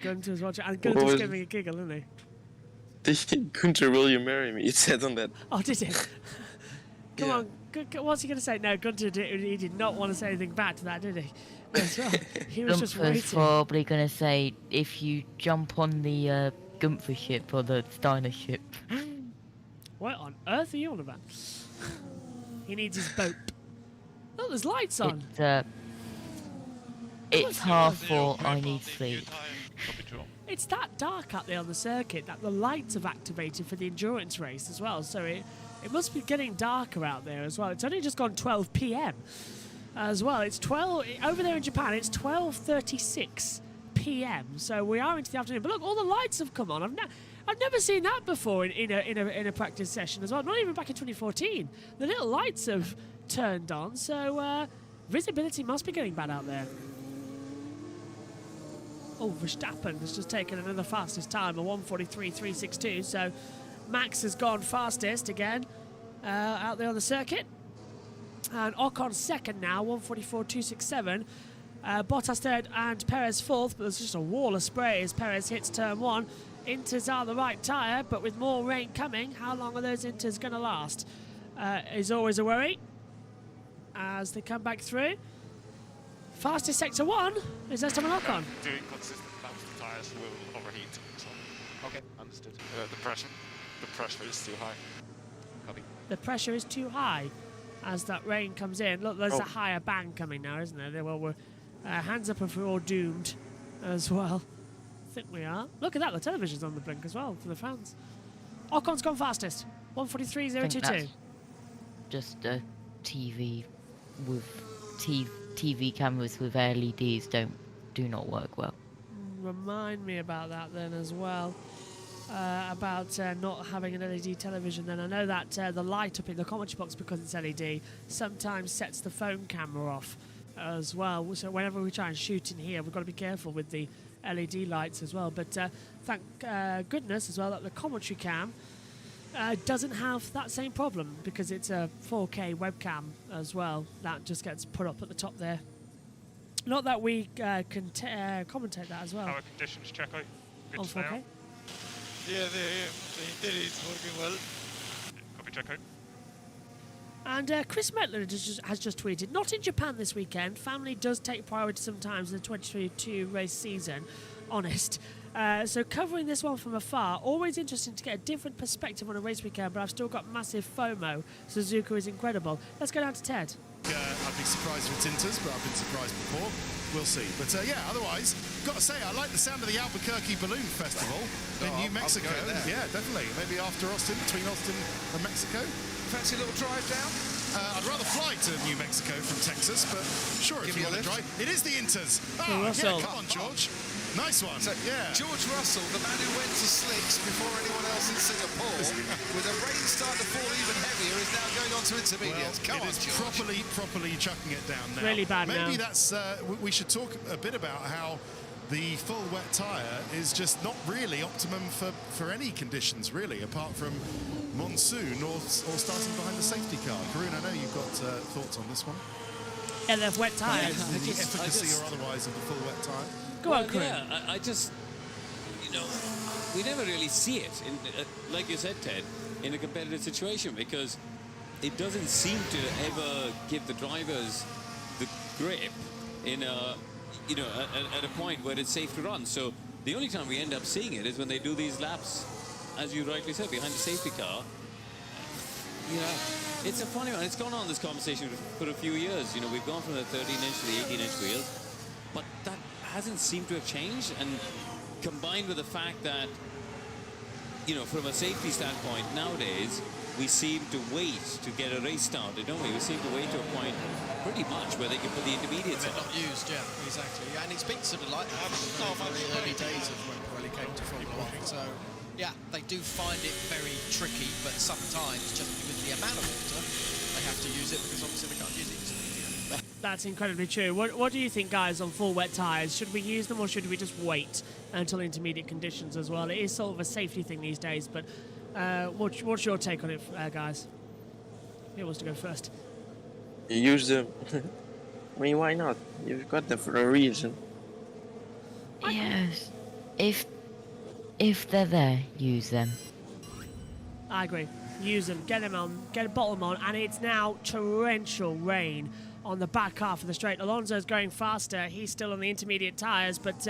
Gunther's watching, and What Gunther's was- giving a giggle, isn't he? Gunther, will you marry me? It said on that. Oh, did he? Come Yeah. on, what's he going to say? No, Gunther he did not want to say anything back to that, did he? As well. He was just Gunther's waiting. probably going to say, if you jump on the Gunther ship or the Steiner ship. What on earth are you on about? He needs his boat. Oh, there's lights on. It's 4:30, I need sleep. It's that dark out there on the circuit that the lights have activated for the endurance race as well. So it must be getting darker out there as well. It's only just gone 12 p.m. as well. It's 12 over there in Japan. It's 12:36 p.m. So we are into the afternoon. But look, all the lights have come on. I've never seen that before in a practice session as well. Not even back in 2014. The little lights have turned on. So visibility must be getting bad out there. Oh, Verstappen has just taken another fastest time, a 1:43.362. So Max has gone fastest again out there on the circuit. And Ocon second now, 1:44.267. Bottas third and Perez fourth, but there's just a wall of spray as Perez hits turn one. Inters are the right tyre, but with more rain coming, how long are those Inters going to last? Is always a worry as they come back through. Fastest sector one is Esteban Ocon. Doing consistent laps, the tires will overheat. So, okay, understood. The pressure is too high. Copy. The pressure is too high as that rain comes in. Look, there's a higher bang coming now, isn't there? Well, we're hands up if we're all doomed as well. I think we are. Look at that, the television's on the blink as well for the fans. Ocon's gone fastest, 1:43.022. Just a TV with TV cameras with LEDs do not work well. Remind me about that then as well. About not having an LED television. Then I know that the light up in the commentary box, because it's LED, sometimes sets the phone camera off as well. So whenever we try and shoot in here, we've got to be careful with the LED lights as well. But thank goodness as well that the commentary cam doesn't have that same problem, because it's a 4K webcam as well that just gets put up at the top there. Not that we can commentate that as well. Power conditions check out. Good On to know. 4K. Yeah, the interior is working well. Copy check out. And Chris Metler has just tweeted, not in Japan this weekend. Family does take priority sometimes in the 2022 race season. Honest. So covering this one from afar, always interesting to get a different perspective on a race weekend, but I've still got massive FOMO. Suzuka is incredible. Let's go down to Ted. I'd be surprised if it's Inters, but I've been surprised before. We'll see. But yeah, otherwise, got to say, I like the sound of the Albuquerque Balloon Festival in New Mexico. Yeah, definitely. Maybe after Austin, between Austin and Mexico. Fancy a little drive down? I'd rather fly to New Mexico from Texas, but sure, if you want to drive. It is the Inters. Oh, yeah, come on, George. Nice one. So, yeah. George Russell, the man who went to slicks before anyone else in Singapore, with the rain starting to fall even heavier, is now going on to intermediates. Well, Come on, George. properly chucking it down now. Really bad Maybe now. that's. We should talk a bit about how the full wet tyre is just not really optimum for any conditions, really, apart from monsoon or starting behind the safety car. Karun, I know you've got thoughts on this one. Yeah, they're wet tyres. The efficacy or otherwise of the full wet tyre. Go on, Chris. Yeah, I just, we never really see it, like you said, Ted, in a competitive situation, because it doesn't seem to ever give the drivers the grip in a, at a point where it's safe to run. So the only time we end up seeing it is when they do these laps, as you rightly said, behind the safety car. It's a funny one. It's gone on, this conversation, for a few years. We've gone from the 13-inch to the 18-inch wheels, but that hasn't seemed to have changed. And combined with the fact that, from a safety standpoint nowadays, we seem to wait to get a race started, don't we? We seem to wait to a point pretty much where they can put the intermediates They're on. not used, yeah, exactly. And it's been sort of like that from the very early days of when Pirelli came to Formula 1. So, yeah, they do find it very tricky, but sometimes just with the amount of water, they have to use it, because obviously they can't use it easily. That's incredibly true. What do you think, guys, on full wet tyres? Should we use them or should we just wait until intermediate conditions as well? It is sort of a safety thing these days, but what's your take on it, guys? Who wants to go first? You use them. I mean, why not? You've got them for a reason. Yes. If they're there, use them. I agree. Use them, get them on, get a bottom on, and it's now torrential rain on the back half of the straight. Alonso's going faster. He's still on the intermediate tyres, but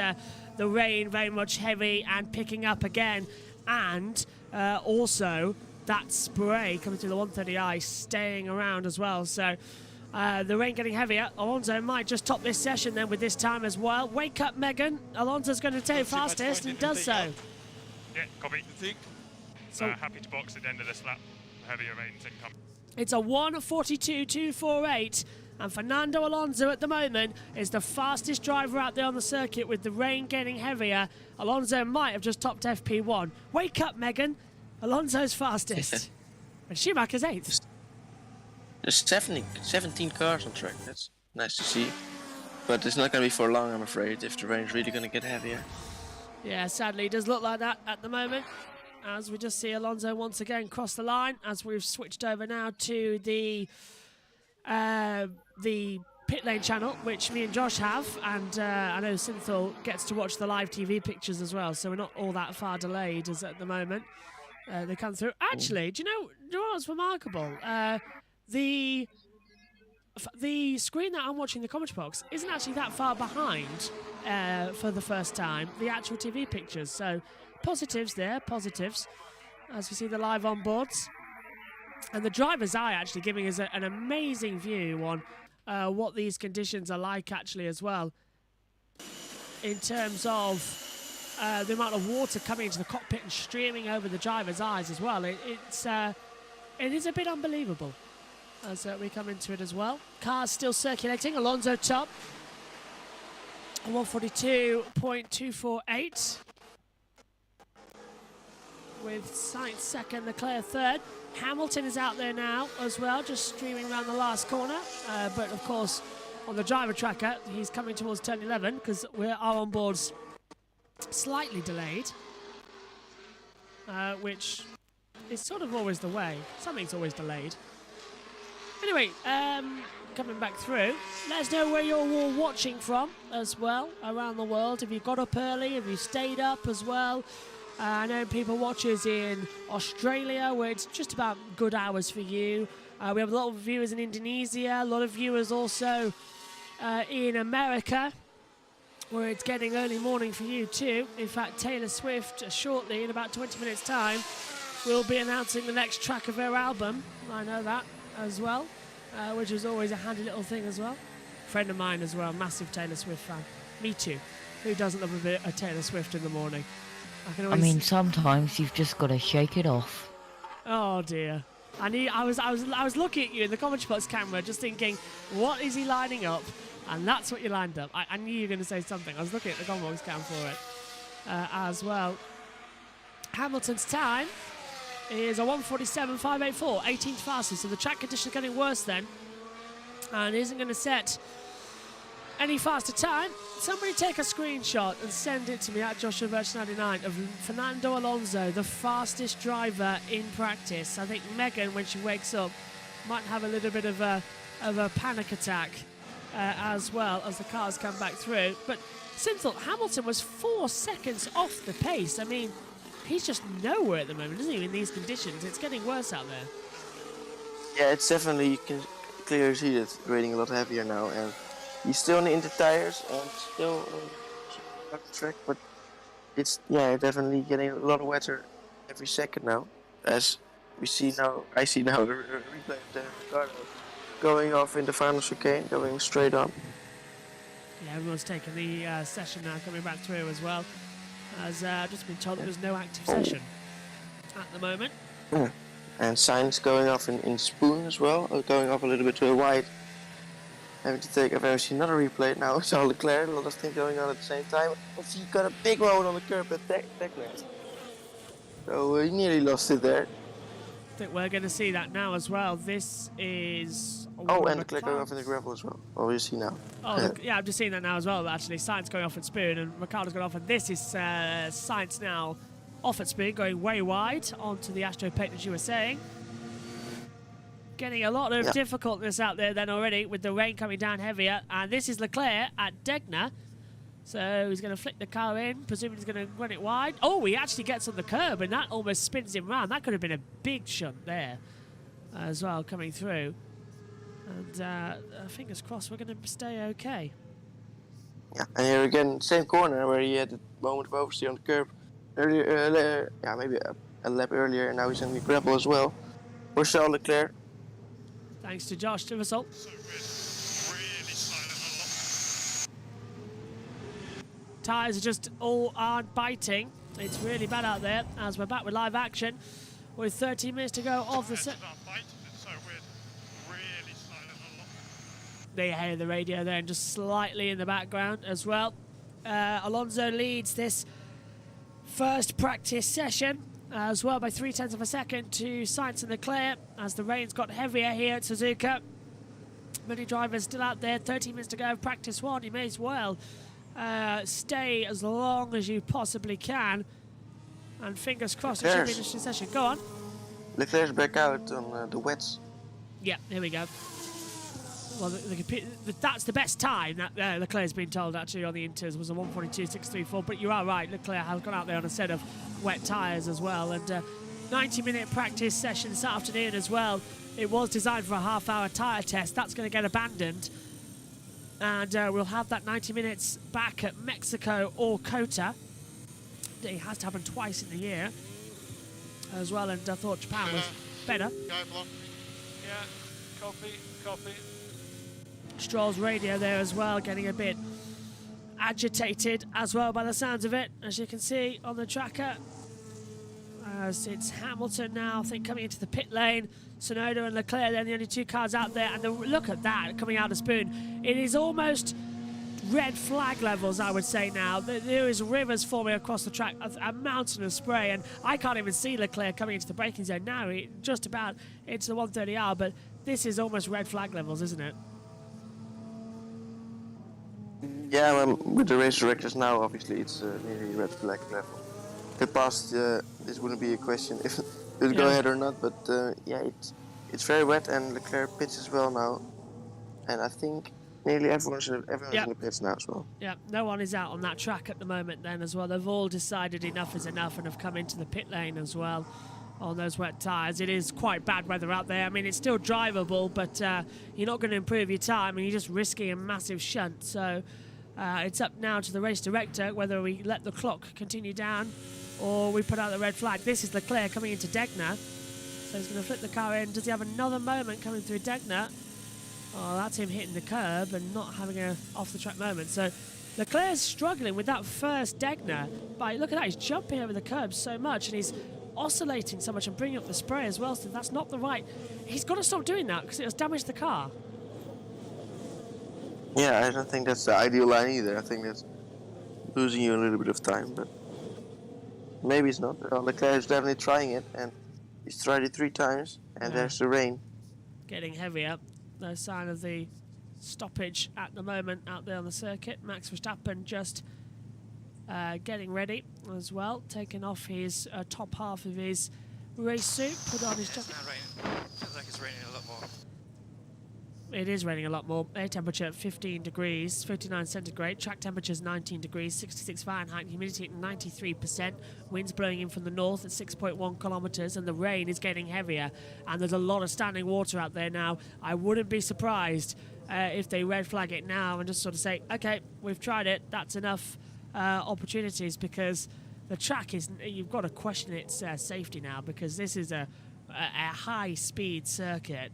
the rain very much heavy and picking up again. And also that spray coming through the 130i staying around as well. So the rain getting heavier. Alonso might just top this session then with this time as well. Wake up, Megan. Alonso's going to take fastest and does so. Yeah, copy. So happy to box at the end of this lap. Heavier rains incoming. it's a 1:42.248, and Fernando Alonso at the moment is the fastest driver out there on the circuit with the rain getting heavier. Alonso might have just topped FP1. Wake up, Megan. Alonso's fastest. And Schumacher's 8th. There's 17 cars on track. That's nice to see. But it's not going to be for long, I'm afraid, if the rain's really going to get heavier. Yeah, sadly, it does look like that at the moment. As we just see Alonso once again cross the line, as we've switched over now to the pit lane channel, which me and Josh have, and I know Synthol gets to watch the live TV pictures as well, so we're not all that far delayed as at the moment. They come through. Actually, do you know what's remarkable? The screen that I'm watching the commentary box isn't actually that far behind for the first time, the actual TV pictures. So positives there, positives, as we see the live on boards. And the driver's eye actually giving us an amazing view on what these conditions are like actually as well. In terms of the amount of water coming into the cockpit and streaming over the driver's eyes as well. It is a bit unbelievable as we come into it as well. Cars still circulating. Alonso top. 1:42.248. With Sainz second, Leclerc third. Hamilton is out there now as well, just streaming around the last corner. But of course, on the driver tracker, he's coming towards turn 11 because our on boards slightly delayed, which is sort of always the way. Something's always delayed. Anyway, coming back through, let us know where you're all watching from as well around the world. Have you got up early? Have you stayed up as well? I know people watch us in Australia, where it's just about good hours for you. We have a lot of viewers in Indonesia, a lot of viewers also in America, where it's getting early morning for you too. In fact, Taylor Swift, shortly, in about 20 minutes' time, will be announcing the next track of her album. I know that as well, which is always a handy little thing as well. Friend of mine as well, massive Taylor Swift fan. Me too. Who doesn't love a bit of Taylor Swift in the morning? I mean, sometimes you've just got to shake it off. Oh dear. I was looking at you in the commentary box camera, just thinking, what is he lining up? And that's what you lined up. I knew you were going to say something. I was looking at the commentary box cam for it as well. Hamilton's time is a 1:47.584, 18th fastest. So the track conditions are getting worse then, and isn't going to set any faster time. Somebody take a screenshot and send it to me at Joshua Birch 99 of Fernando Alonso, the fastest driver in practice. I think Megan, when she wakes up, might have a little bit of a panic attack as well as the cars come back through. But Synthol, Hamilton was 4 seconds off the pace. I mean, he's just nowhere at the moment, isn't he, in these conditions? It's getting worse out there. Yeah, it's definitely, you can clearly see that it's raining a lot heavier now, and he's still in the inter tires and still on the track, but it's definitely getting a lot wetter every second now. As we see now, I see now the replay of the Ricardo going off in the final chicane, going straight on. Yeah, everyone's taking the session now, coming back through as well. As I've just been told there's no active session at the moment. Yeah. And Sainz going off in spoon as well, going off a little bit to the wide. Having to take, I've ever seen another replay now. Charles Leclerc, a lot of things going on at the same time. But he got a big roll on the curb at Technet. So he nearly lost it there. I think we're going to see that now as well. This is... Oh, and Leclerc going off in the gravel as well. Oh, you see now. Oh, yeah, I've just seen that now as well, actually. Sainz going off at Spoon, and Ricciardo's going off, and this is Sainz now off at Spoon, going way wide onto the Astro Pit, as you were saying. Getting a lot of difficultness out there then already, with the rain coming down heavier, and this is Leclerc at Degner. So he's going to flick the car in, presuming he's going to run it wide. Oh, he actually gets on the curb, and that almost spins him round. That could have been a big shunt there as well, coming through. And fingers crossed we're going to stay okay. Yeah, and here again, same corner where he had the moment of oversteer on the curb earlier. Yeah, maybe a lap earlier, and now he's in the gravel as well. For Charles Leclerc. Thanks to Josh to result. Tyres are just all aren't biting. It's really bad out there as we're back with live action with 13 minutes to go of the set. They hear the radio there and just slightly in the background as well. Alonso leads this first practice session as well by 0.3 of a second to Sainz and Leclerc as the rain's got heavier here at Suzuka. Many drivers still out there, 13 minutes to go of practice one. You may as well stay as long as you possibly can, and fingers crossed it should be an interesting session. Go on. Leclerc's back out on the wets. Yeah, here we go. Well, that's the best time that Leclerc's been told actually on the Inters was a 1:42.634. But you are right, Leclerc has gone out there on a set of wet tyres as well. And 90-minute practice session this afternoon as well. It was designed for a half-hour tyre test. That's going to get abandoned. And we'll have that 90 minutes back at Mexico or Kota. It has to happen twice in the year as well. And I thought Japan was better. Yeah, copy. Stroll's radio there as well, getting a bit agitated as well by the sounds of it, as you can see on the tracker. As it's Hamilton now, I think, coming into the pit lane. Tsunoda and Leclerc, they're the only two cars out there. And look at that, coming out of Spoon. It is almost red flag levels, I would say now. There is rivers forming across the track, a mountain of spray. And I can't even see Leclerc coming into the braking zone now. Just about into the 130R, but this is almost red flag levels, isn't it? Yeah, well, with the race directors now, obviously it's nearly red flag level. If it passed, this wouldn't be a question if it would go ahead or not. But yeah, it's very wet, and Leclerc pits as well now. And I think nearly everyone's in the pits now as well. Yeah, no one is out on that track at the moment then as well. They've all decided enough is enough and have come into the pit lane as well on those wet tyres. It is quite bad weather out there. I mean, it's still drivable, but you're not going to improve your time, and you're just risking a massive shunt. So it's up now to the race director whether we let the clock continue down or we put out the red flag. This is Leclerc coming into Degner. So he's going to flip the car in. Does he have another moment coming through Degner? Oh, that's him hitting the curb and not having a off-the-track moment. So Leclerc's struggling with that first Degner. But look at that, he's jumping over the curb so much and he's oscillating so much and bringing up the spray as well. So that's not the right... He's got to stop doing that because it has damaged the car. Yeah, I don't think that's the ideal line either. I think that's losing you a little bit of time, but maybe it's not. Leclerc is definitely trying it, and he's tried it 3 times, and there's the rain. Getting heavier. No sign of the stoppage at the moment out there on the circuit. Max Verstappen just getting ready as well, taking off his top half of his race suit, put on his jacket. It's not raining. Feels like it's raining a lot more. It is raining a lot more. Air temperature at 15 degrees, 59 centigrade. Track temperature is 19 degrees, 66 Fahrenheit. Humidity at 93%. Winds blowing in from the north at 6.1 kilometres. And the rain is getting heavier. And there's a lot of standing water out there now. I wouldn't be surprised if they red flag it now and just sort of say, OK, we've tried it. That's enough opportunities, because the track is... You've got to question its safety now, because this is a high-speed circuit.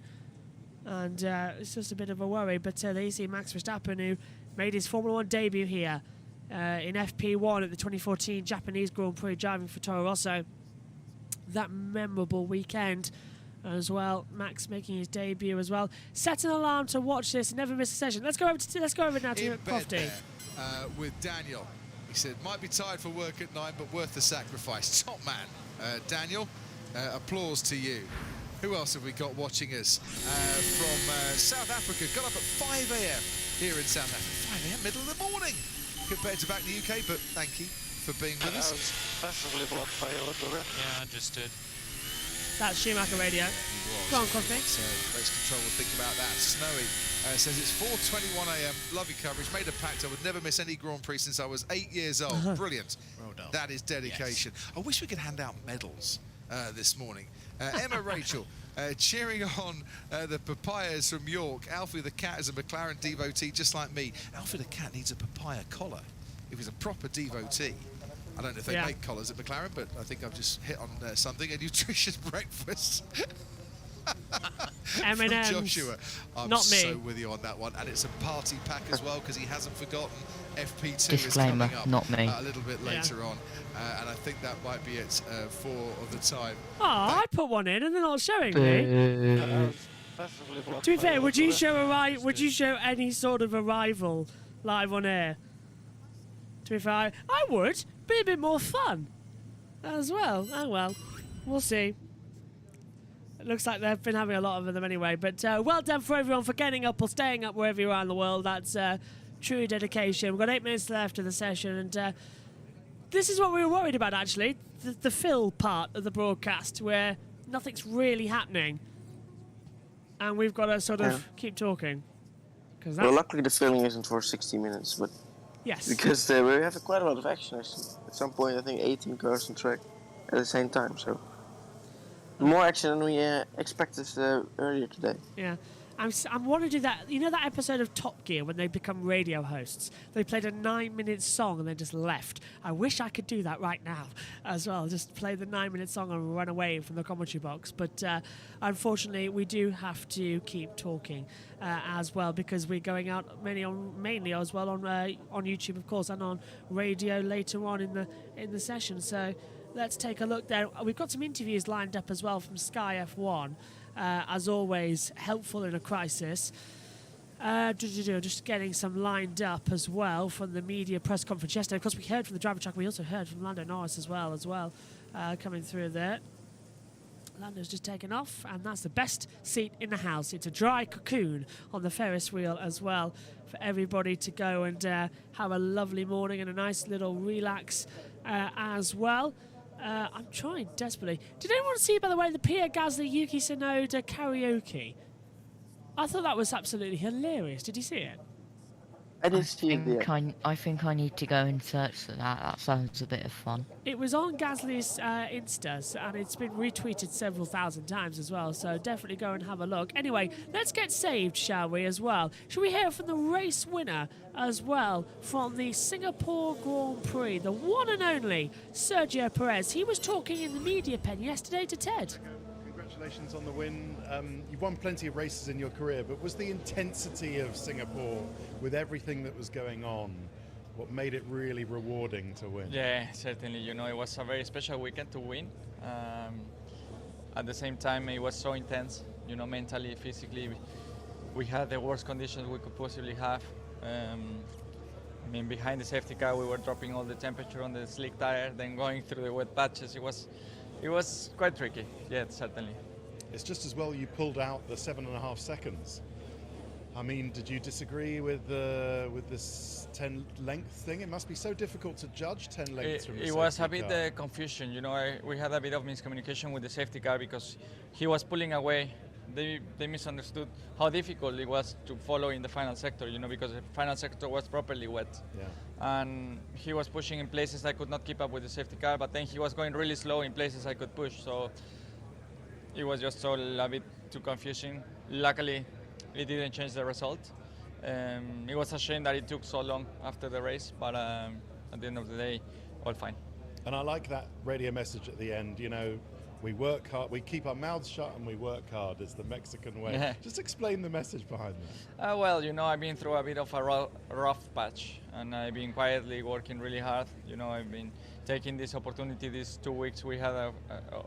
And it's just a bit of a worry. But there you see Max Verstappen, who made his Formula 1 debut here in FP1 at the 2014 Japanese Grand Prix, driving for Toro Rosso. That memorable weekend as well. Max making his debut as well. Set an alarm to watch this and never miss a session. Let's go over now to Crofty. With Daniel. He said, might be tired for work at night, but worth the sacrifice. Top man, Daniel. applause to you. Who else have we got watching us from South Africa? Got up at 5 a.m. here in South Africa. 5 a.m. middle of the morning compared to back in the UK, but thank you for being with us. Massively blocked by a little bit. Yeah, understood. That's Schumacher Radio. Go on, Coffee. So race control will think about that. Snowy says it's 4:21 a.m. Lovely coverage. Made a pact I would never miss any Grand Prix since I was 8 years old. Brilliant. Well done. That is dedication. Yes. I wish we could hand out medals this morning. Emma Rachel cheering on the papayas from York. Alfie the cat is a McLaren devotee just like me. Alfie the cat needs a papaya collar if he's a proper devotee. I don't know if they make collars at McLaren, but I think I've just hit on something. A nutritious breakfast. From Joshua. I'm not me. so with you on that one. And it's a party pack as well, because he hasn't forgotten FP2 Disclaimer, is coming up not me. A little bit later on. And I think that might be it for the time. Oh, I put one in and they're not showing me. To be fair, would you show any sort of arrival live on air? To be fair, I would. Be a bit more fun as well. Oh well, we'll see. It looks like they've been having a lot of them anyway. But well done for everyone for getting up or staying up wherever you are in the world. That's true dedication. We've got 8 minutes left of the session, and this is what we were worried about actually. The fill part of the broadcast where nothing's really happening, and we've got to sort of keep talking. Well, luckily the filling isn't for 60 minutes, but yes, because we have quite a lot of action actually. At some point, I think 18 cars on track at the same time, so more action than we expected earlier today. Yeah. I want to do that. You know that episode of Top Gear when they become radio hosts? They played a 9-minute song and then just left. I wish I could do that right now as well. Just play the 9-minute song and run away from the commentary box. But unfortunately, we do have to keep talking as well, because we're going out mainly as well on YouTube, of course, and on radio later on in the session. So let's take a look there. We've got some interviews lined up as well from Sky F1. As always, helpful in a crisis. Just getting some lined up as well from the media press conference yesterday. Of course, we heard from the driver track. We also heard from Lando Norris as well, coming through there. Lando's just taken off, and that's the best seat in the house. It's a dry cocoon on the Ferris wheel as well for everybody to go and have a lovely morning and a nice little relax as well. I'm trying desperately. Did anyone see, by the way, the Pierre Gasly Yuki Tsunoda karaoke? I thought that was absolutely hilarious. Did you see it? I did see it. I think I need to go and search for that. That sounds a bit of fun. It was on Gasly's Instas, and it's been retweeted several thousand times as well, so definitely go and have a look. Anyway, let's get saved, shall we, as well? Shall we hear from the race winner as well, from the Singapore Grand Prix, the one and only Sergio Perez? He was talking in the media pen yesterday to Ted. Congratulations on the win. You've won plenty of races in your career, but was the intensity of Singapore, with everything that was going on, what made it really rewarding to win? Yeah, certainly. You know, it was a very special weekend to win. At the same time, it was so intense. You know, mentally, physically, we had the worst conditions we could possibly have. I mean, behind the safety car, we were dropping all the temperature on the slick tire, then going through the wet patches. It was quite tricky. Yeah, certainly. It's just as well you pulled out the 7.5 seconds. I mean, did you disagree with this 10 length thing? It must be so difficult to judge 10 lengths from the safety car. It was a bit confusion. You know, we had a bit of miscommunication with the safety car because he was pulling away. They misunderstood how difficult it was to follow in the final sector, you know, because the final sector was properly wet. Yeah. And he was pushing in places I could not keep up with the safety car, but then he was going really slow in places I could push. So it was just all a bit too confusing. Luckily, it didn't change the result. It was a shame that it took so long after the race, but at the end of the day, all fine. And I like that radio message at the end, you know, we work hard, we keep our mouths shut and we work hard is the Mexican way. Yeah. Just explain the message behind that. Well, you know, I've been through a bit of a rough patch, and I've been quietly working really hard. You know, I've been taking this opportunity, these 2 weeks we had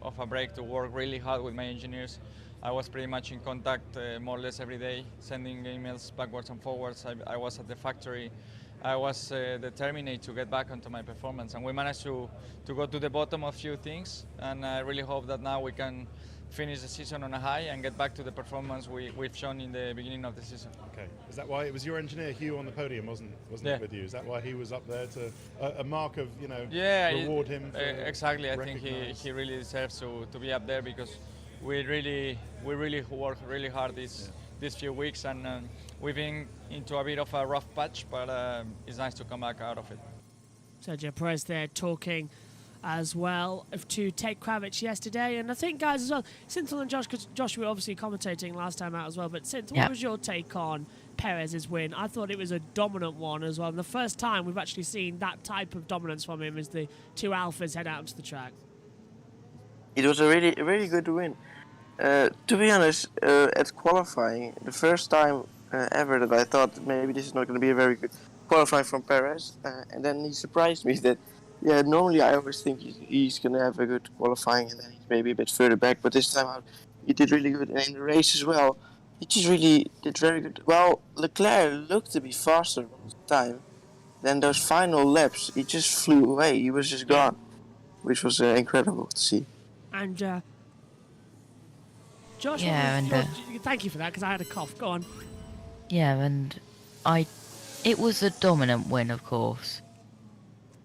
of a break, to work really hard with my engineers. I was pretty much in contact more or less every day, sending emails backwards and forwards. I was at the factory I was determined to get back onto my performance, and we managed to go to the bottom of a few things, and I really hope that now we can finish the season on a high and get back to the performance we've shown in the beginning of the season. Okay, is that why it was your engineer Hugh on the podium, wasn't Yeah. it, with you? Is that why he was up there to a mark of, you know, Yeah, reward him? For exactly. I think he really deserves to be up there, because we really worked really hard these few weeks, and we've been into a bit of a rough patch, but it's nice to come back out of it. Sergio Perez there talking as well to Ted Kravitz yesterday. And I think, guys, as well, Cynthia and Josh, because Josh, you were obviously commentating last time out as well, but Cynthia, what was your take on Perez's win? I thought it was a dominant one as well. And the first time we've actually seen that type of dominance from him as the two alphas head out onto the track. It was a really good win. To be honest, at qualifying, the first time ever that I thought that maybe this is not going to be a very good qualifying from Perez, and then he surprised me that, yeah, normally I always think he's going to have a good qualifying and then he's maybe a bit further back, but this time out he did really good, and in the race as well, he just really did very good. Well, Leclerc looked to be faster all the time. Then those final laps, he just flew away, he was just gone, which was incredible to see. And Josh, thank you for that, because I had a cough. Go on. Yeah, and it was a dominant win, of course.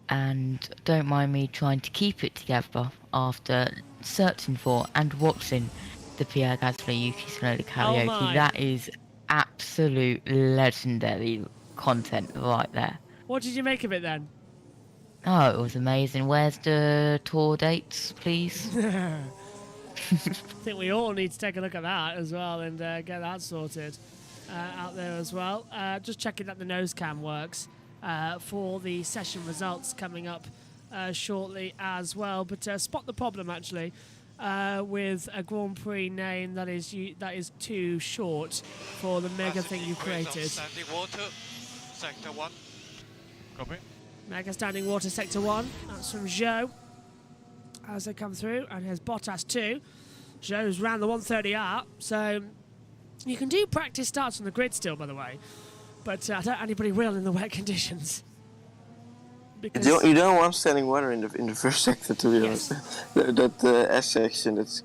And don't mind me trying to keep it together after searching for and watching the Pierre Gasly Yuki Tsunoda karaoke. That is absolute legendary content right there. What did you make of it then? Oh, it was amazing. Where's the tour dates, please? I think we all need to take a look at that as well and get that sorted out there as well. Just checking that the nose cam works for the session results coming up shortly as well. But spot the problem actually with a Grand Prix name that is too short for the mega thing you created. Standing water, sector 1. Copy. Mega standing water sector 1. That's from Joe as they come through, and here's Bottas 2. Joe's round the 130R, so you can do practice starts on the grid still, by the way, but I don't anybody will in the wet conditions. Because you don't want standing water in the first sector, to be honest. that S section, it's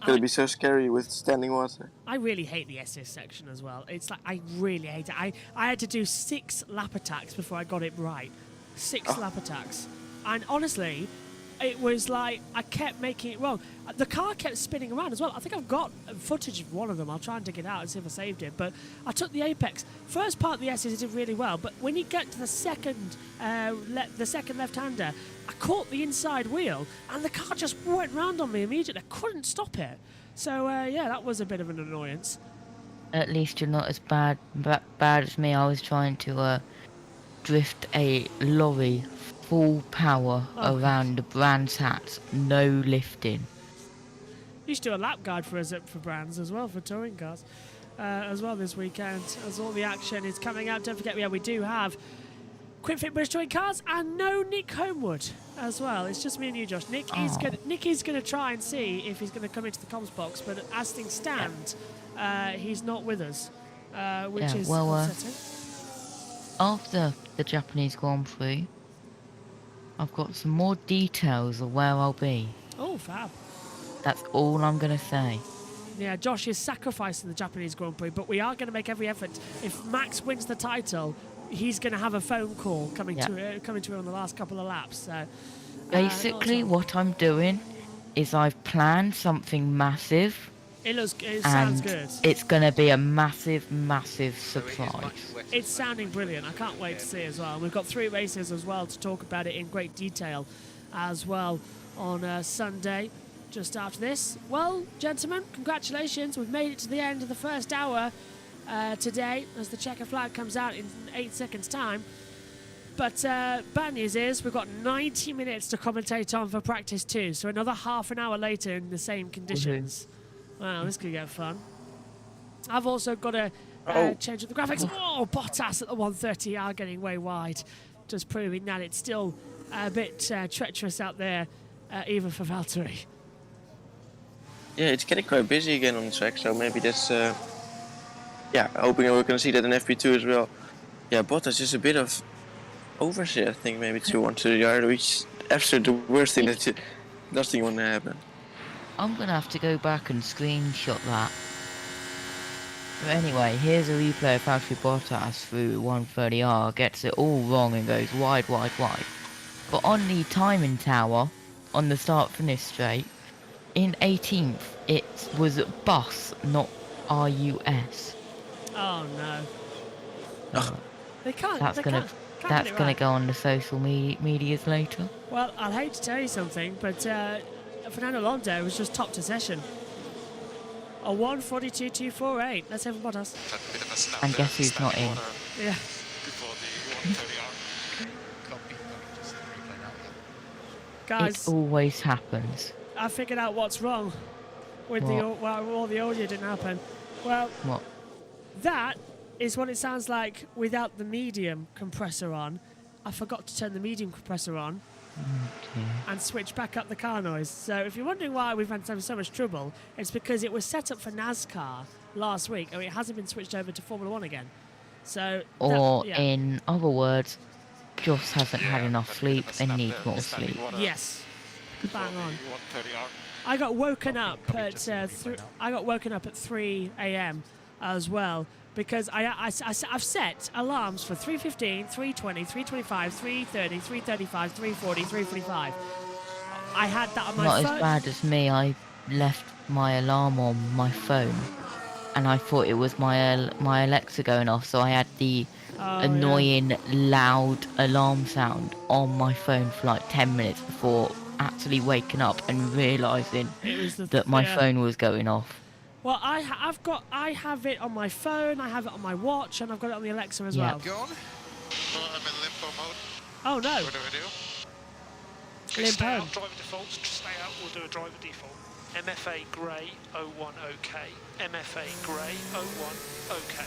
gonna be so scary with standing water. I really hate the SS section as well. It's like, I really hate it. I had to do 6 lap attacks before I got it right. 6 lap attacks. And honestly, it was like I kept making it wrong. The car kept spinning around as well. I think I've got footage of one of them. I'll try and dig it out and see if I saved it. But I took the apex. First part of the S's did really well, but when you get to the second left-hander, I caught the inside wheel, and the car just went round on me immediately. I couldn't stop it. So yeah, that was a bit of an annoyance. At least you're not as bad as me. I was trying to drift a lorry full power around the Brands Hatch, no lifting. You should do a lap guide for us for Brands as well, for touring cars as well this weekend, as all the action is coming out. Don't forget, we do have Quick Fit British Touring Cars and no Nick Homewood as well. It's just me and you, Josh. Nick is going to try and see if he's going to come into the comms box, but as things stand, he's not with us, which is upsetting. After the Japanese Grand Prix, I've got some more details of where I'll be. Oh, fab. That's all I'm going to say. Yeah, Josh is sacrificing the Japanese Grand Prix, but we are going to make every effort. If Max wins the title, he's going to have a phone call coming to him on the last couple of laps. So, basically, what I'm doing is I've planned something massive. It sounds good. It's going to be a massive, massive surprise. It's sounding brilliant. I can't wait to see it as well. And we've got 3 races as well to talk about it in great detail as well on Sunday, just after this. Well, gentlemen, congratulations. We've made it to the end of the first hour today as the checker flag comes out in 8 seconds' time. But bad news is we've got 90 minutes to commentate on for practice 2, so another half an hour later in the same conditions. Wow, this could get fun. I've also got to change up the graphics. Oh, Bottas at the 130R getting way wide. Just proving that it's still a bit treacherous out there, even for Valtteri. Yeah, it's getting quite busy again on the track, so maybe that's... hoping we're going to see that in FP2 as well. Yeah, Bottas is a bit of oversteer, I think maybe 2-1 to the yard, which absolutely the worst thing that nothing want to happen. I'm gonna have to go back and screenshot that. But anyway, here's a replay of Valtteri Bottas through 130R, gets it all wrong and goes wide, wide, wide. But on the timing tower, on the start-finish straight, in 18th, it was bus, not RUS. Oh no. They can't. That's they gonna can't get that's it gonna right. go on the social medias later. Well, I'll hate to tell you something, but Fernando Alonso was just top to session. A 1:42.248. Let's have a Bottas. And guess who's not in? Yeah. Before the 130R. Guys, It always happens. I figured out what's wrong with all the audio didn't happen. Well, What? that is what it sounds like without the medium compressor on. I forgot to turn the medium compressor on and switch back up the car noise. So if you're wondering why we've had so much trouble, it's because it was set up for NASCAR last week and it hasn't been switched over to Formula 1 again. So Or yeah. in other words, Joss hasn't had enough sleep and needs more sleep. Yes. Bang on. I got woken up at 3 a.m. as well because I've set alarms for 3:15, 3:20, 3:25, 3:30, 3:35, 3:40, 3:45. I had that on my phone. Not as bad as me. I left my alarm on my phone, and I thought it was my Alexa going off, so I had the annoying loud alarm sound on my phone for like 10 minutes before actually waking up and realising that my phone was going off. Well, I have it on my phone, I have it on my watch, and I've got it on the Alexa as well. Gone? I'm in limpo mode. Oh no. What do I do? Okay, Limpo. stay out, driver defaults, stay out, we'll do a driver default. MFA grey 01 OK. MFA grey 01 OK.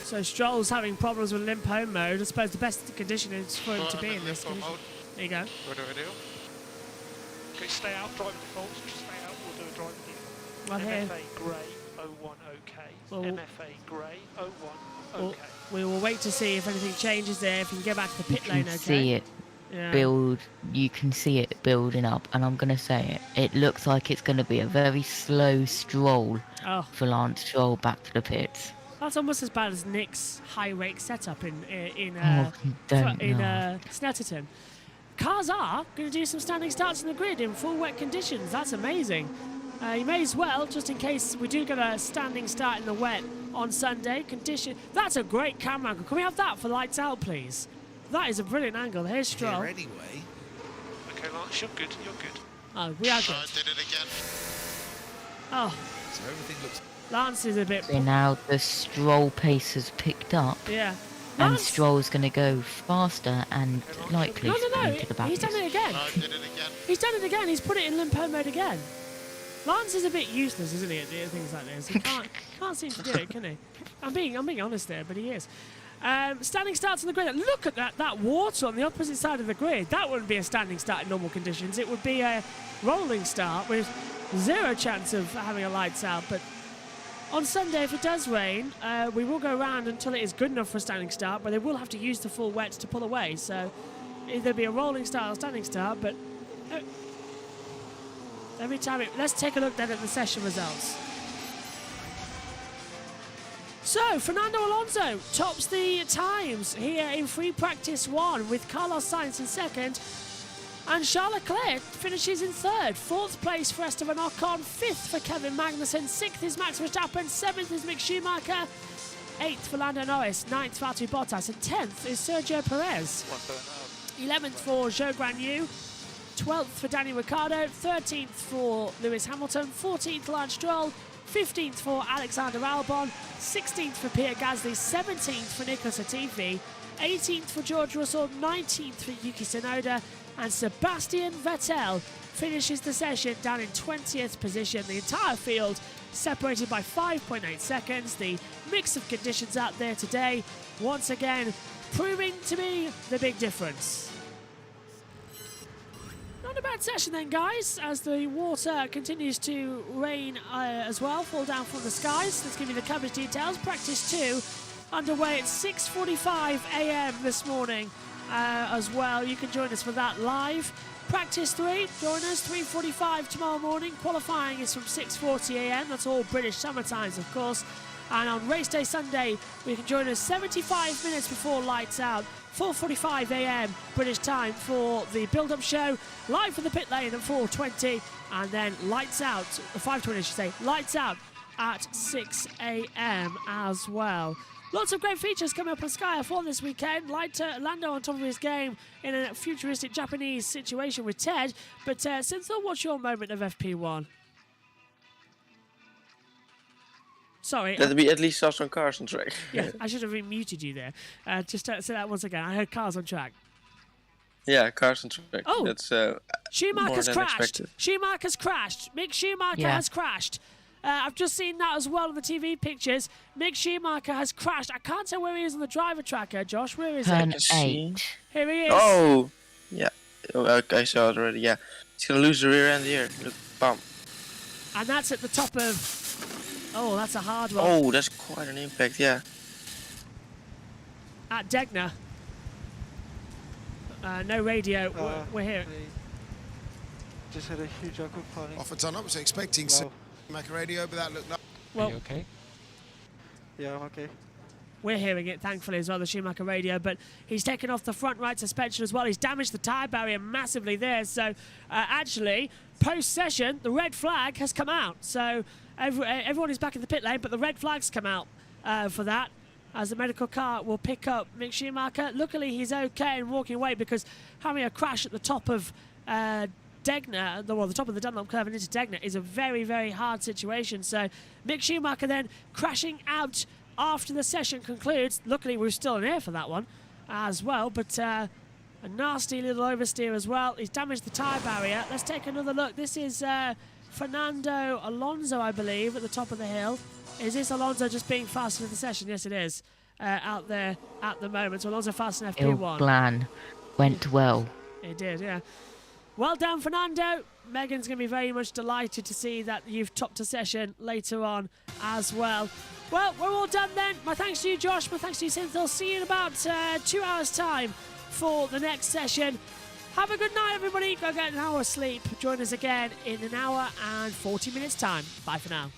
So Stroll's having problems with limp home mode. I suppose the best condition is for him to be in this condition. There you go. What do I do? Okay, stay out, driver defaults, stay out, we'll do a driver default. Right here. MFA grey 01 OK. Well, MFA grey 01 OK. We will wait to see if anything changes there. If you can get back to the pit lane, okay? See it build. You can see it building up, and I'm gonna say it. It looks like it's gonna be a very slow stroll for Lance Stroll back to the pits. That's almost as bad as Nick's high rake setup in Snetterton. Cars are going to do some standing starts in the grid in full wet conditions. That's amazing. You may as well, just in case we do get a standing start in the wet on Sunday. That's a great camera angle. Can we have that for lights out, please? That is a brilliant angle. Here's Stroll. Here anyway. Okay, Lance, you're good, you're good. Oh, we are good. I did it again. Oh. So everything looks... Lance is a bit... So now the Stroll pace has picked up. Yeah. And Stroll's going to go faster and likely No. into the back. He's done it again. I did it again. He's done it again. He's put it in limpo mode again. Lance is a bit useless, isn't he, at things like this? He can't seem to do it, can he? I'm being honest there, but he is. Standing starts on the grid. Look at that water on the opposite side of the grid. That wouldn't be a standing start in normal conditions. It would be a rolling start with zero chance of having a lights out. But on Sunday, if it does rain, we will go around until it is good enough for a standing start, but they will have to use the full wet to pull away. So either be a rolling start or standing start, but every time let's take a look then at the session results. So, Fernando Alonso tops the times here in free practice 1 with Carlos Sainz in second. And Charles Leclerc finishes in third. Fourth place for Esteban Ocon. Fifth for Kevin Magnussen. Sixth is Max Verstappen. Seventh is Mick Schumacher. Eighth for Lando Norris. Ninth for Valtteri Bottas. And 10th is Sergio Perez. 11th for Zhou Guanyu. 12th for Daniel Ricciardo. 13th for Lewis Hamilton. 14th Lance Stroll. 15th for Alexander Albon. 16th for Pierre Gasly. 17th for Nicholas Latifi. 18th for George Russell. 19th for Yuki Tsunoda. And Sebastian Vettel finishes the session down in 20th position. The entire field separated by 5.8 seconds. The mix of conditions out there today, once again, proving to be the big difference. Not a bad session then, guys, as the water continues to rain as well, fall down from the skies. Let's give you the coverage details. Practice 2 underway at 6:45 a.m. this morning as well. You can join us for that live. Practice 3, join us 3:45 tomorrow morning. Qualifying is from 6:40 a.m. That's all British summer times, of course. And on race day Sunday, we can join us 75 minutes before lights out. 4:45 a.m. British time for the build-up show, live from the pit lane at 4:20, and then lights out, 5:20 I should say, lights out at 6 a.m. as well. Lots of great features coming up on Sky F1 this weekend. Lando on top of his game in a futuristic Japanese situation with Ted. But Cynthia, what's your moment of FP1? Sorry. That we at least saw some cars on track. Yeah, I should have muted you there. Just to say that once again. I heard cars on track. Yeah, cars on track. Oh, that's Schumacher's more than crashed. expected. Schumacher's crashed. Mick Schumacher has crashed. I've just seen that as well in the TV pictures. Mick Schumacher has crashed. I can't tell where he is on the driver tracker, Josh. Where is Turn it? 8. Here he is. Oh, yeah. Oh, I saw it already, yeah. He's going to lose the rear end here. Look, bump. And that's at the top of... Oh, that's a hard one. Oh, that's quite an impact, yeah. At Degner. No radio. We're here. Just had a huge aquaplaning. Off a ton. I was expecting Mac radio, but that looked like... Well, Are you okay? Yeah, I'm okay. We're hearing it, thankfully, as well, the Schumacher radio, but he's taken off the front right suspension as well. He's damaged the tyre barrier massively there. So, actually, post-session, the red flag has come out. So, everyone is back in the pit lane, but the red flag's come out for that, as the medical car will pick up Mick Schumacher. Luckily, he's okay and walking away, because having a crash at the top of Degner, the top of the Dunlop curve and into Degner is a very, very hard situation. So Mick Schumacher then crashing out after the session concludes. Luckily, we're still in air for that one as well, but a nasty little oversteer as well. He's damaged the tyre barrier. Let's take another look. This is Fernando Alonso, I believe, at the top of the hill. Is this Alonso just being fast in the session? Yes, it is. Out there at the moment. So Alonso fast in FP1. Glan went well. It did, yeah. Well done, Fernando. Megan's going to be very much delighted to see that you've topped a session later on as well. Well, we're all done then. My thanks to you, Josh. My thanks to you, Cynthia. See you in about 2 hours' time for the next session. Have a good night, everybody. Go get an hour's sleep. Join us again in an hour and 40 minutes' time. Bye for now.